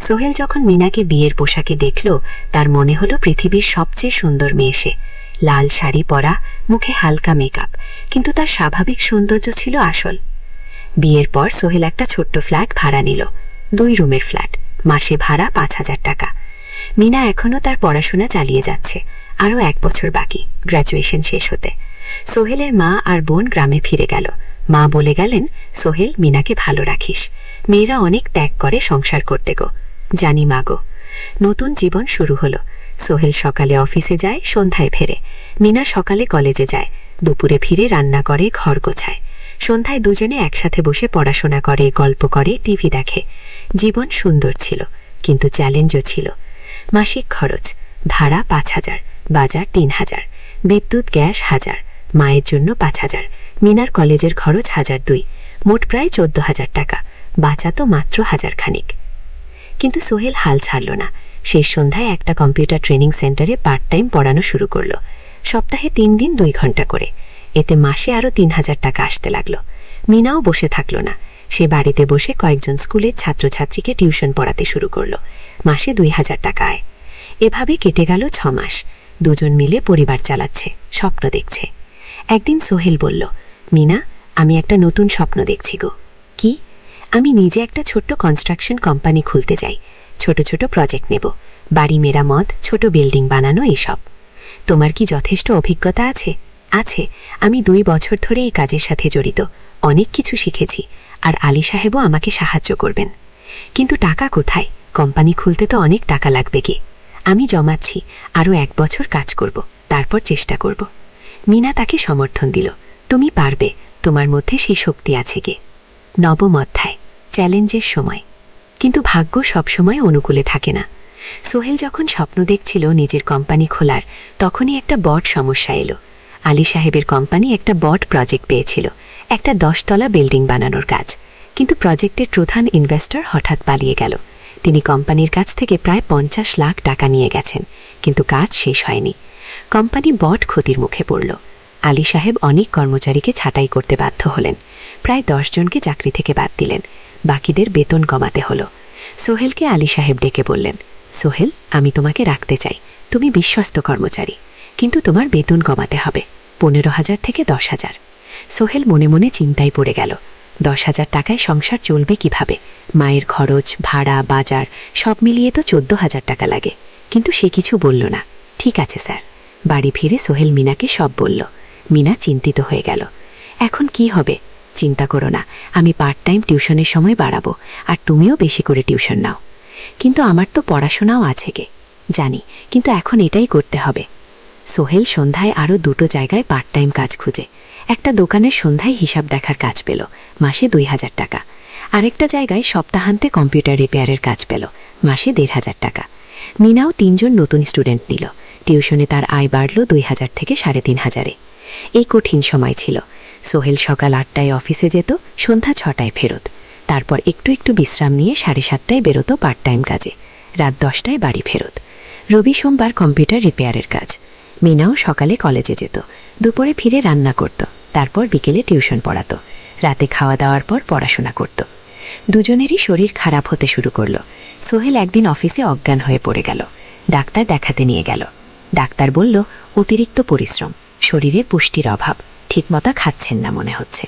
সোহেল যখন মিনাকে বিয়ের পোশাকে দেখল, তার মনে হলো পৃথিবীর সবচেয়ে সুন্দর মেয়ে সে। লাল শাড়ি পরা, মুখে হালকা মেকআপ, কিন্তু তার স্বাভাবিক সৌন্দর্য ছিল আসল। বিয়ের পর সোহেল একটা ছোট্ট ফ্ল্যাট ভাড়া নিল। 2 রুমের ফ্ল্যাট, মাসে ভাড়া 5,000 টাকা। মিনা এখনও তার পড়াশোনা চালিয়ে যাচ্ছে। আরও 1 বছর বাকি গ্র্যাজুয়েশন শেষ হতে। সোহেলের মা আর বোন গ্রামে ফিরে গেল। মা বলে গেলেন, সোহেল, মিনাকে ভালো রাখিস। মেয়েরা অনেক ত্যাগ করে সংসার করতে গো। জানি মা গো। নতুন জীবন শুরু হলো। সোহেল সকালে অফিসে যায়, সন্ধ্যায় ফেরে। মিনা সকালে কলেজে যায়, দুপুরে ফিরে রান্না করে, ঘর গোছায়। সন্ধ্যায় দুজনে একসাথে বসে পড়াশোনা করে, গল্প করে, টিভি দেখে। জীবন সুন্দর ছিল, কিন্তু চ্যালেঞ্জও ছিল। মাসিক খরচ, ভাড়া 5,000, বাজার 3,000, বিদ্যুৎ গ্যাস 1,000, মায়ের জন্য 5,000, মিনার কলেজের খরচ 1,200, মোট প্রায় 14,000 টাকা। বাঁচা তো মাত্র 1,000 খানিক। কিন্তু সোহেল হাল ছাড়ল না। সে শেষ সন্ধ্যায় একটা কম্পিউটার ট্রেনিং সেন্টারে পার্ট টাইম পড়ানো শুরু করলো। সপ্তাহে 3 দিন 2 ঘন্টা করে। এতে মাসে আরও 3000 টাকা আসতে লাগলো। মিনাও বসে থাকলো না। সে বাড়িতে বসে কয়েকজন স্কুলের ছাত্রছাত্রীকে টিউশন পড়াতে শুরু করলো। মাসে 2000 টাকা আয়। এভাবে কেটে গেল 6 মাস। দুজন মিলে পরিবার চালাচ্ছে, স্বপ্ন দেখছে। একদিন সোহেল বলল, মিনা, আমি একটা নতুন স্বপ্ন দেখছি গো। কি? আমি নিজে একটা ছোট্ট কনস্ট্রাকশন কোম্পানি খুলতে চাই। ছোট ছোট প্রজেক্ট নেব, বাড়ি মেরামত, ছোট বিল্ডিং বানানো, এইসব। তোমার কি যথেষ্ট অভিজ্ঞতা আছে? আছে। আমি 2 বছর ধরে এই কাজের সাথে জড়িত। অনেক কিছু শিখেছি, আর আলী সাহেবও আমাকে সাহায্য করবেন। কিন্তু টাকা কোথায়? কোম্পানি খুলতে তো অনেক টাকা লাগবে গে। আমি জমাচ্ছি, আরও 1 বছর কাজ করব, তারপর চেষ্টা করব। মিনা তাকে সমর্থন দিল। তুমি পারবে, তোমার মধ্যে সেই শক্তি আছে গে। নবম অধ্যায়, চ্যালেঞ্জের সময়। কিন্তু ভাগ্য সবসময় অনুকূলে থাকে না। সোহেল যখন স্বপ্ন দেখছিল নিজের কোম্পানি খোলার, তখনই একটা বড় সমস্যা এলো। আলী সাহেবের কোম্পানি একটা বড় প্রজেক্ট পেয়েছিল, একটা 10 তলা বিল্ডিং বানানোর কাজ। কিন্তু প্রজেক্টের প্রধান ইনভেস্টর হঠাৎ পালিয়ে গেল। তিনি কোম্পানির কাছ থেকে প্রায় 50 লাখ টাকা নিয়ে গেছেন, কিন্তু কাজ শেষ হয়নি। কোম্পানি বড় ক্ষতির মুখে পড়ল। আলী সাহেব অনেক কর্মচারীকে ছাঁটাই করতে বাধ্য হলেন। প্রায় 10 জনকে চাকরি থেকে বাদ দিলেন। বাকিদের বেতন কমাতে হলো। সোহেলকে আলী সাহেব ডেকে বললেন, সোহেল, আমি তোমাকে রাখতে চাই, তুমি বিশ্বস্ত কর্মচারী, কিন্তু তোমার বেতন কমাতে হবে 15,000 থেকে 10,000। সোহেল মনে মনে চিন্তায় পড়ে গেল। 10,000 টাকায় সংসার চলবে কিভাবে? মায়ের খরচ, ভাড়া, বাজার সব মিলিয়ে তো 14,000 টাকা লাগে। কিন্তু সে কিছু বলল না। ঠিক আছে স্যার। বাড়ি ফিরে সোহেল মিনাকে সব বলল। মিনা চিন্তিত হয়ে গেল। এখন কি হবে? চিন্তা করো না, আমি পার্ট টাইম টিউশনের সময় বাড়াবো, আর তুমিও বেশি করে টিউশন নাও। কিন্তু আমার তো পড়াশোনাও আছে গে। জানি, কিন্তু এখন এটাই করতে হবে। সোহেল সন্ধ্যায় আরও 2টো জায়গায় পার্ট টাইম কাজ খুঁজে। একটা দোকানের সন্ধ্যায় হিসাব দেখার কাজ পেল, মাসে 2000 টাকা। আরেকটা জায়গায় সপ্তাহান্তে কম্পিউটার রিপেয়ারের কাজ পেল, মাসে 1500 টাকা। মিনাও 3 জন নতুন স্টুডেন্ট নিল। টিউশনে তার আয় বাড়ল 2000 থেকে 3500-এ। এই কঠিন সময় ছিল। সোহেল সকাল 8টায় অফিসে যেত, সন্ধ্যা 6টায় ফেরত। তারপর একটু একটু বিশ্রাম নিয়ে 7:30টায় বেরোতো পার্ট টাইম কাজে। রাত 10টায় বাড়ি ফেরত। রবি সোমবার কম্পিউটার রিপেয়ারের কাজ। মিনাও সকালে কলেজে যেত, দুপুরে ফিরে রান্না করত, তারপর বিকেলে টিউশন পড়াতো, রাতে খাওয়া দাওয়ার পর পড়াশোনা করত। দুজনেরই শরীর খারাপ হতে শুরু করল। সোহেল একদিন অফিসে অজ্ঞান হয়ে পড়ে গেল। ডাক্তার দেখাতে নিয়ে গেল। ডাক্তার বলল, অতিরিক্ত পরিশ্রম, শরীরে পুষ্টির অভাব, ঠিকমতো খাচ্ছেন না মনে হচ্ছে।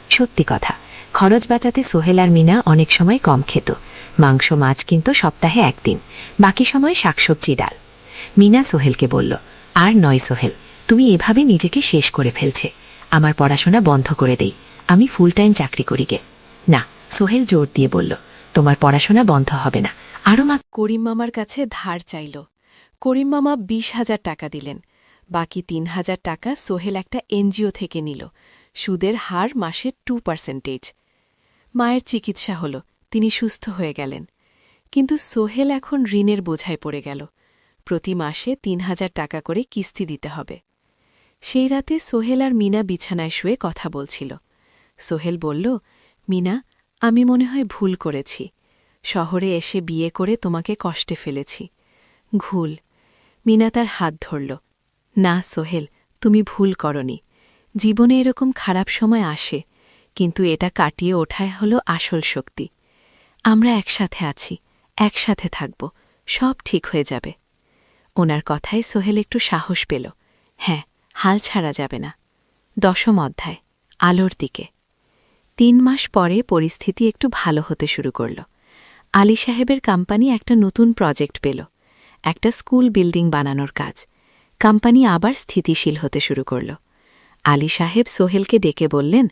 সত্যি কথা, খরচ বাঁচাতে সোহেল আর মিনা অনেক সময় কম খেত। মাংস মাছ কিন্তু সপ্তাহে 1 দিন, বাকি সময় শাকসবজি, ডাল। মিনা সোহেলকে বলল, আর নয় সোহেল, তুমি এভাবে নিজেকে শেষ করে ফেলছে। আমার পড়াশোনা বন্ধ করে দেই, আমি ফুল টাইম চাকরি করি গে। না, সোহেল জোর দিয়ে বলল, তোমার পড়াশোনা বন্ধ হবে না, আরও করিম মামার কাছে ধার চাইল। করিম মামা 20,000 টাকা দিলেন। বাকি 3,000 টাকা সোহেল একটা এনজিও থেকে নিল। সুদের হার মাসে 2%। মায়ের চিকিৎসা হল, তিনি সুস্থ হয়ে গেলেন। কিন্তু সোহেল এখন ঋণের বোঝায় পড়ে গেল। প্রতি মাসে 3,000 টাকা করে কিস্তি দিতে হবে। সেই রাতে সোহেল আর মিনা বিছানায় শুয়ে কথা বলছিল। সোহেল বলল, মিনা, আমি মনে হয় ভুল করেছি। শহরে এসে বিয়ে করে তোমাকে কষ্টে ফেলেছি। ভুল। মিনা তার হাত ধরল। না সোহেল, তুমি ভুল করনি। জীবনে এরকম খারাপ সময় আসে, কিন্তু এটা কাটিয়ে ওঠাই হল আসল শক্তি। আমরা একসাথে আছি, একসাথে থাকব, সব ঠিক হয়ে যাবে। ওনার কথায় সোহেল একটু সাহস পেল। হ্যাঁ, হাল ছাড়া যাবে না। 10ম অধ্যায়, আলোর দিকে। 3 মাস পরে পরিস্থিতি একটু ভালো হতে শুরু করল। আলী সাহেবের কোম্পানি একটা নতুন প্রজেক্ট পেল, একটা স্কুল বিল্ডিং বানানোর কাজ। কোম্পানি আবার স্থিতিশীল হতে শুরু করল। আলী সাহেব সোহেলকে ডেকে বললেন,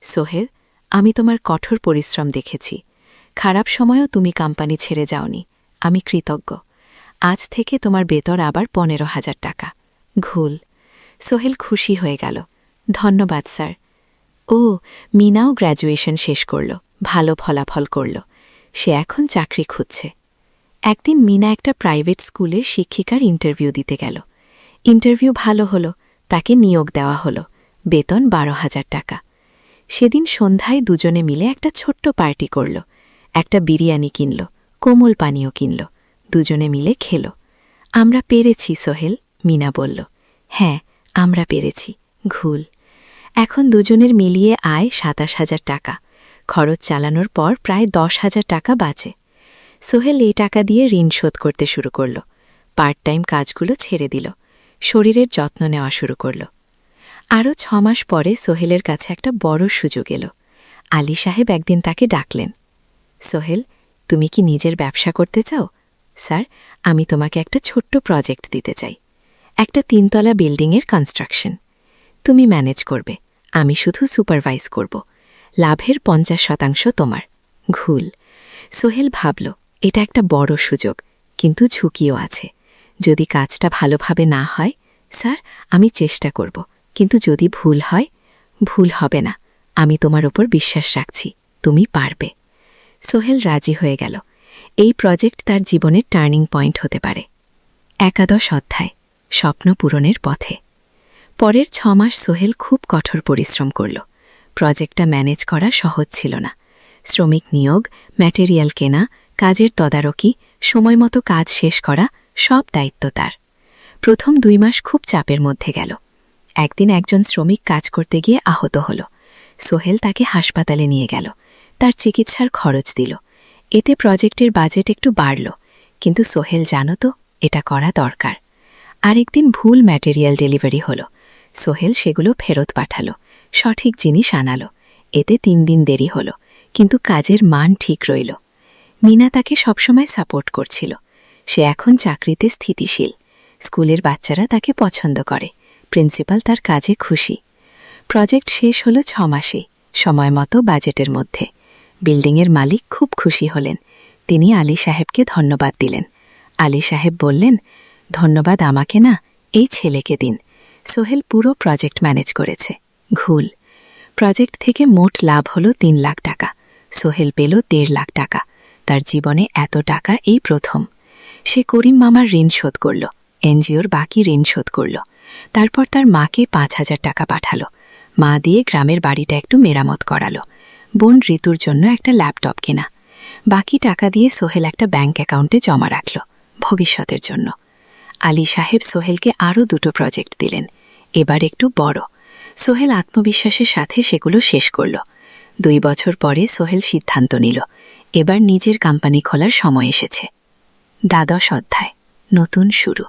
সোহেল, আমি তোমার কঠোর পরিশ্রম দেখেছি। খারাপ সময়ও তুমি কোম্পানি ছেড়ে যাওনি, আমি কৃতজ্ঞ। আজ থেকে তোমার বেতন আবার 15,000 টাকা। ঘুল। সোহেল খুশি হয়ে গেল। ধন্যবাদ স্যার। ও, মিনাও গ্র্যাজুয়েশন শেষ করল, ভালো ফলাফল করল। সে এখন চাকরি খুঁজছে। একদিন মিনা একটা প্রাইভেট স্কুলের শিক্ষিকার ইন্টারভিউ দিতে গেল। ইন্টারভিউ ভালো হলো, তাকে নিয়োগ দেওয়া হলো, বেতন 12,000 টাকা। সেদিন সন্ধ্যায় দুজনে মিলে একটা ছোট্ট পার্টি করল। একটা বিরিয়ানি কিনল, কোমল পানীয় কিনল, দুজনে মিলে খেল। আমরা পেরেছি সোহেল, মিনা বলল। হ্যাঁ, আমরা পেরেছি। ঘুল। এখন দুজনের মিলিয়ে আয় ২৭,০০০ টাকা। খরচ চালানোর পর প্রায় ১০,০০০ টাকা বাঁচে। সোহেল এই টাকা দিয়ে ঋণ শোধ করতে শুরু করল। পার্ট টাইম কাজগুলো ছেড়ে দিল। শরীরের যত্ন নেওয়া শুরু করল। আরও ৬ মাস পরে সোহেলের কাছে একটা বড় সুযোগ এলো। আলী সাহেব একদিন তাকে ডাকলেন। সোহেল, তুমি কি নিজের ব্যবসা করতে চাও? স্যার, আমি তোমাকে একটা ছোট্ট প্রজেক্ট দিতে চাই। একটা ৩ তলা বিল্ডিংয়ের কনস্ট্রাকশন। তুমি ম্যানেজ করবে, আমি শুধু সুপারভাইজ করব। লাভের ৫০% তোমার। ঘুল। সোহেল ভাবল, এটা একটা বড় সুযোগ, কিন্তু ঝুঁকিও আছে। যদি কাজটা ভালোভাবে না হয়? স্যার, আমি চেষ্টা করব, কিন্তু যদি ভুল হয়? ভুল হবে না, আমি তোমার ওপর বিশ্বাস রাখছি, তুমি পারবে। সোহেল রাজি হয়ে গেল। এই প্রজেক্ট তার জীবনের টার্নিং পয়েন্ট হতে পারে। ১১ অধ্যায়, স্বপ্ন পূরণের পথে। পরের ৬ মাস সোহেল খুব কঠোর পরিশ্রম করল। প্রজেক্টটা ম্যানেজ করা সহজ ছিল না। শ্রমিক নিয়োগ, ম্যাটেরিয়াল কেনা, কাজের তদারকি, সময়মতো কাজ শেষ করা, সব দায়িত্ব তার। প্রথম ২ মাস খুব চাপের মধ্যে গেল। একদিন একজন শ্রমিক কাজ করতে গিয়ে আহত হল। সোহেল তাকে হাসপাতালে নিয়ে গেল, তার চিকিৎসার খরচ দিল। এতে প্রজেক্টের বাজেট একটু বাড়ল, কিন্তু সোহেল জানত এটা করা দরকার। আরেকদিন ভুল ম্যাটেরিয়াল ডেলিভারি হল। সোহেল সেগুলো ফেরত পাঠালো, সঠিক জিনিস আনালো। এতে ৩ দিন দেরি হল, কিন্তু কাজের মান ঠিক রইল। মিনা তাকে সবসময় সাপোর্ট করছিল। সে এখন চাকরিতে স্থিতিশীল। স্কুলের বাচ্চারা তাকে পছন্দ করে। প্রিন্সিপাল তার কাজে খুশি। প্রজেক্ট শেষ হল ৬ মাসে, সময়মতো বাজেটের মধ্যে। বিল্ডিংয়ের মালিক খুব খুশি হলেন। তিনি আলী সাহেবকে ধন্যবাদ দিলেন। আলী সাহেব বললেন, ধন্যবাদ আমাকে না, এই ছেলেকে দিন। সোহেল পুরো প্রজেক্ট ম্যানেজ করেছে। ঘুল। প্রজেক্ট থেকে মোট লাভ হল ৩ লাখ টাকা। সোহেল পেল ১.৫ লাখ টাকা। তার জীবনে এত টাকা এই প্রথম। সে করিম মামার ঋণ শোধ করল, এনজিওর বাকি ঋণ শোধ করল। তারপর তার মাকে ৫,০০০ টাকা পাঠালো। মা দিয়ে গ্রামের বাড়িটা একটু মেরামত করালো। বোন ঋতুর জন্য একটা ল্যাপটপ কেনা। বাকি টাকা দিয়ে সোহেল একটা ব্যাংক অ্যাকাউন্টে জমা রাখল, ভবিষ্যতের জন্য। আলী সাহেব সোহেলকে আরও ২টো প্রজেক্ট দিলেন, এবার একটু বড়। সোহেল আত্মবিশ্বাসের সাথে সেগুলো শেষ করল। ২ বছর পরে সোহেল সিদ্ধান্ত নিল, এবার নিজের কোম্পানি খোলার সময় এসেছে। ১২ অধ্যায়, নতুন শুরু।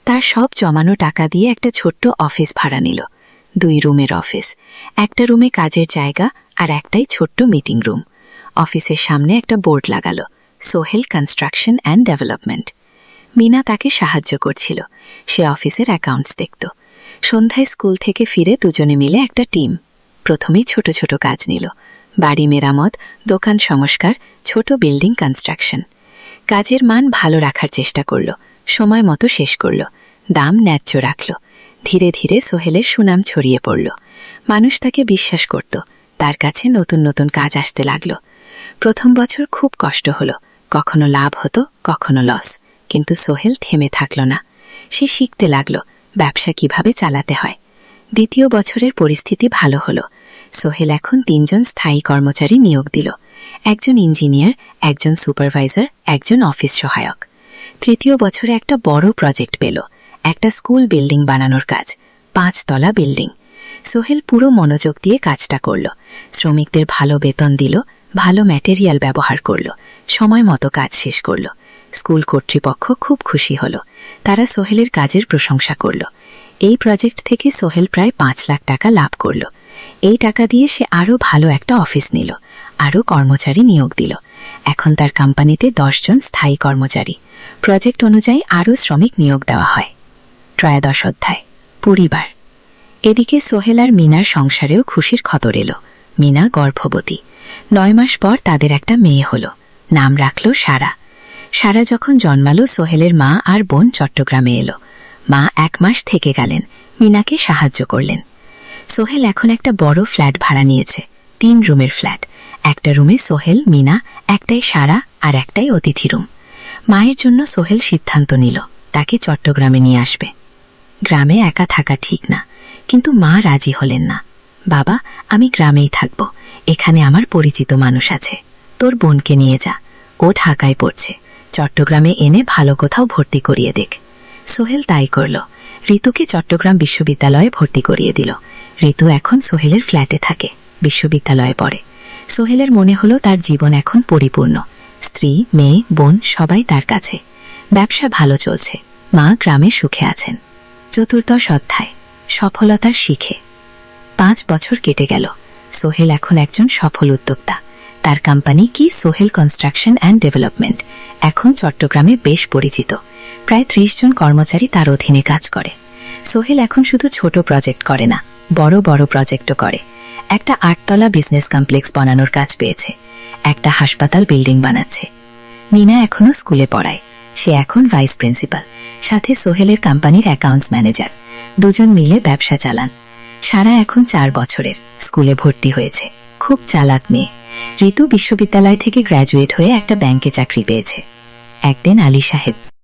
তার সব জমানো টাকা দিয়ে একটা ছোট্ট অফিস ভাড়া নিল। ২ রুমের অফিস। একটা রুমে কাজের জায়গা আর একটাই ছোট্ট মিটিং রুম। অফিসের সামনে একটা বোর্ড লাগালো, Sohel construction and development. Meena তাকে সাহায্য করছিল। সে অফিসের অ্যাকাউন্টস দেখত। সন্ধ্যায় স্কুল থেকে ফিরে দুজনে মিলে একটা টিম। প্রথমেই ছোট ছোট কাজ নিল, বাড়ি মেরামত, দোকান সংস্কার, ছোট বিল্ডিং কনস্ট্রাকশন। কাজের মান ভালো রাখার চেষ্টা করল, সময় মতো শেষ করল, দাম ন্যায্য রাখল। ধীরে ধীরে সোহেলের সুনাম ছড়িয়ে পড়ল। মানুষ তাকে বিশ্বাস করত। তার কাছে নতুন নতুন কাজ আসতে লাগল। প্রথম বছর খুব কষ্ট হলো, কখনো লাভ হতো, কখনো লস। কিন্তু সোহেল থেমে থাকল না। সে শিখতে লাগল ব্যবসা কিভাবে চালাতে হয়। দ্বিতীয় বছরের পরিস্থিতি ভালো হলো। সোহেল এখন ৩ জন স্থায়ী কর্মচারী নিয়োগ দিল, একজন ইঞ্জিনিয়ার, একজন সুপারভাইজার, একজন অফিস সহায়ক। তৃতীয় বছরে একটা বড় প্রজেক্ট পেল, একটা স্কুল বিল্ডিং বানানোর কাজ, ৫ তলা বিল্ডিং। সোহেল পুরো মনোযোগ দিয়ে কাজটা করল। শ্রমিকদের ভালো বেতন দিল, ভালো ম্যাটেরিয়াল ব্যবহার করল, সময় মতো কাজ শেষ করল। স্কুল কর্তৃপক্ষ খুব খুশি হল। তারা সোহেলের কাজের প্রশংসা করল। এই প্রজেক্ট থেকে সোহেল প্রায় ৫ লাখ টাকা লাভ করল। এই টাকা দিয়ে সে আরও ভালো একটা অফিস নিল, আরও কর্মচারী নিয়োগ দিল। এখন তার কোম্পানিতে ১০ জন স্থায়ী কর্মচারী। প্রজেক্ট অনুযায়ী আরও শ্রমিক নিয়োগ দেওয়া হয়। ১৩ অধ্যায়, পরিবার। এদিকে সোহেল আর মিনার সংসারেও খুশির খবর এলো। মিনা গর্ভবতী। ৯ মাস পর তাদের একটা মেয়ে হলো। নাম রাখল সারা। সারা যখন জন্মালো সোহেলের মা আর বোন চট্টগ্রামে এলো। মা ১ মাস থেকে গেলেন, মিনাকে সাহায্য করলেন। সোহেল এখন একটা বড় ফ্ল্যাট ভাড়া নিয়েছে, ৩ রুমের ফ্ল্যাট। একটা রুমে সোহেল, মিনা, একটাই সারা আর একটাই অতিথি রুম। মায়ের জন্য সোহেল সিদ্ধান্ত নিল তাকে চট্টগ্রামে নিয়ে আসবে। গ্রামে একা থাকা ঠিক না, কিন্তু মা রাজি হলেন না। বাবা, আমি গ্রামেই থাকব, এখানে আমার পরিচিত মানুষ আছে। তোর বোনকে নিয়ে যা, ও ঢাকায় পড়ছে, চট্টগ্রামে এনে ভালো কোথাও ভর্তি করিয়ে দেখ। সোহেল তাই করল। ঋতুকে চট্টগ্রাম বিশ্ববিদ্যালয়ে ভর্তি করিয়ে দিল। ঋতু এখন সোহেলের ফ্ল্যাটে থাকে, বিশ্ববিদ্যালয়ে পড়ে। সোহেলের মনে হলো তার জীবন এখন পরিপূর্ণ। স্ত্রী, মেয়ে, বোন সবাই তার কাছে। ব্যবসা ভালো চলছে, মা গ্রামে সুখে আছেন। চতুর্দশ অধ্যায়, সফলতার শিখে। 5 বছর কেটে গেল। সোহেল এখন একজন সফল উদ্যোক্তা। তার কোম্পানি কি সোহেল কনস্ট্রাকশন অ্যান্ড ডেভেলপমেন্ট, এখন চট্টগ্রামে বেশ পরিচিত। প্রায় 30 জন কর্মচারী তার অধীনে কাজ করে। সোহেল এখন শুধু ছোট প্রজেক্ট করে না, বড় বড় প্রজেক্টও করে। একটা 8 তলা বিজনেস কমপ্লেক্স বানানোর কাজ পেয়েছে, একটা হাসপাতাল বিল্ডিং বানাচ্ছে। মিনা এখনো স্কুলে পড়ায়, সে এখন ভাইস প্রিন্সিপাল, সাথে সোহেলের কোম্পানির অ্যাকাউন্টস ম্যানেজার। দুজন মিলে ব্যবসা চালান। সারা এখন 4 বছরের, স্কুলে ভর্তি হয়েছে, খুব চালাক মেয়ে। ঋতু বিশ্ববিদ্যালয় থেকে গ্র্যাজুয়েট হয়ে একটা ব্যাংকে চাকরি পেয়েছে। একদিন আলী সাহেব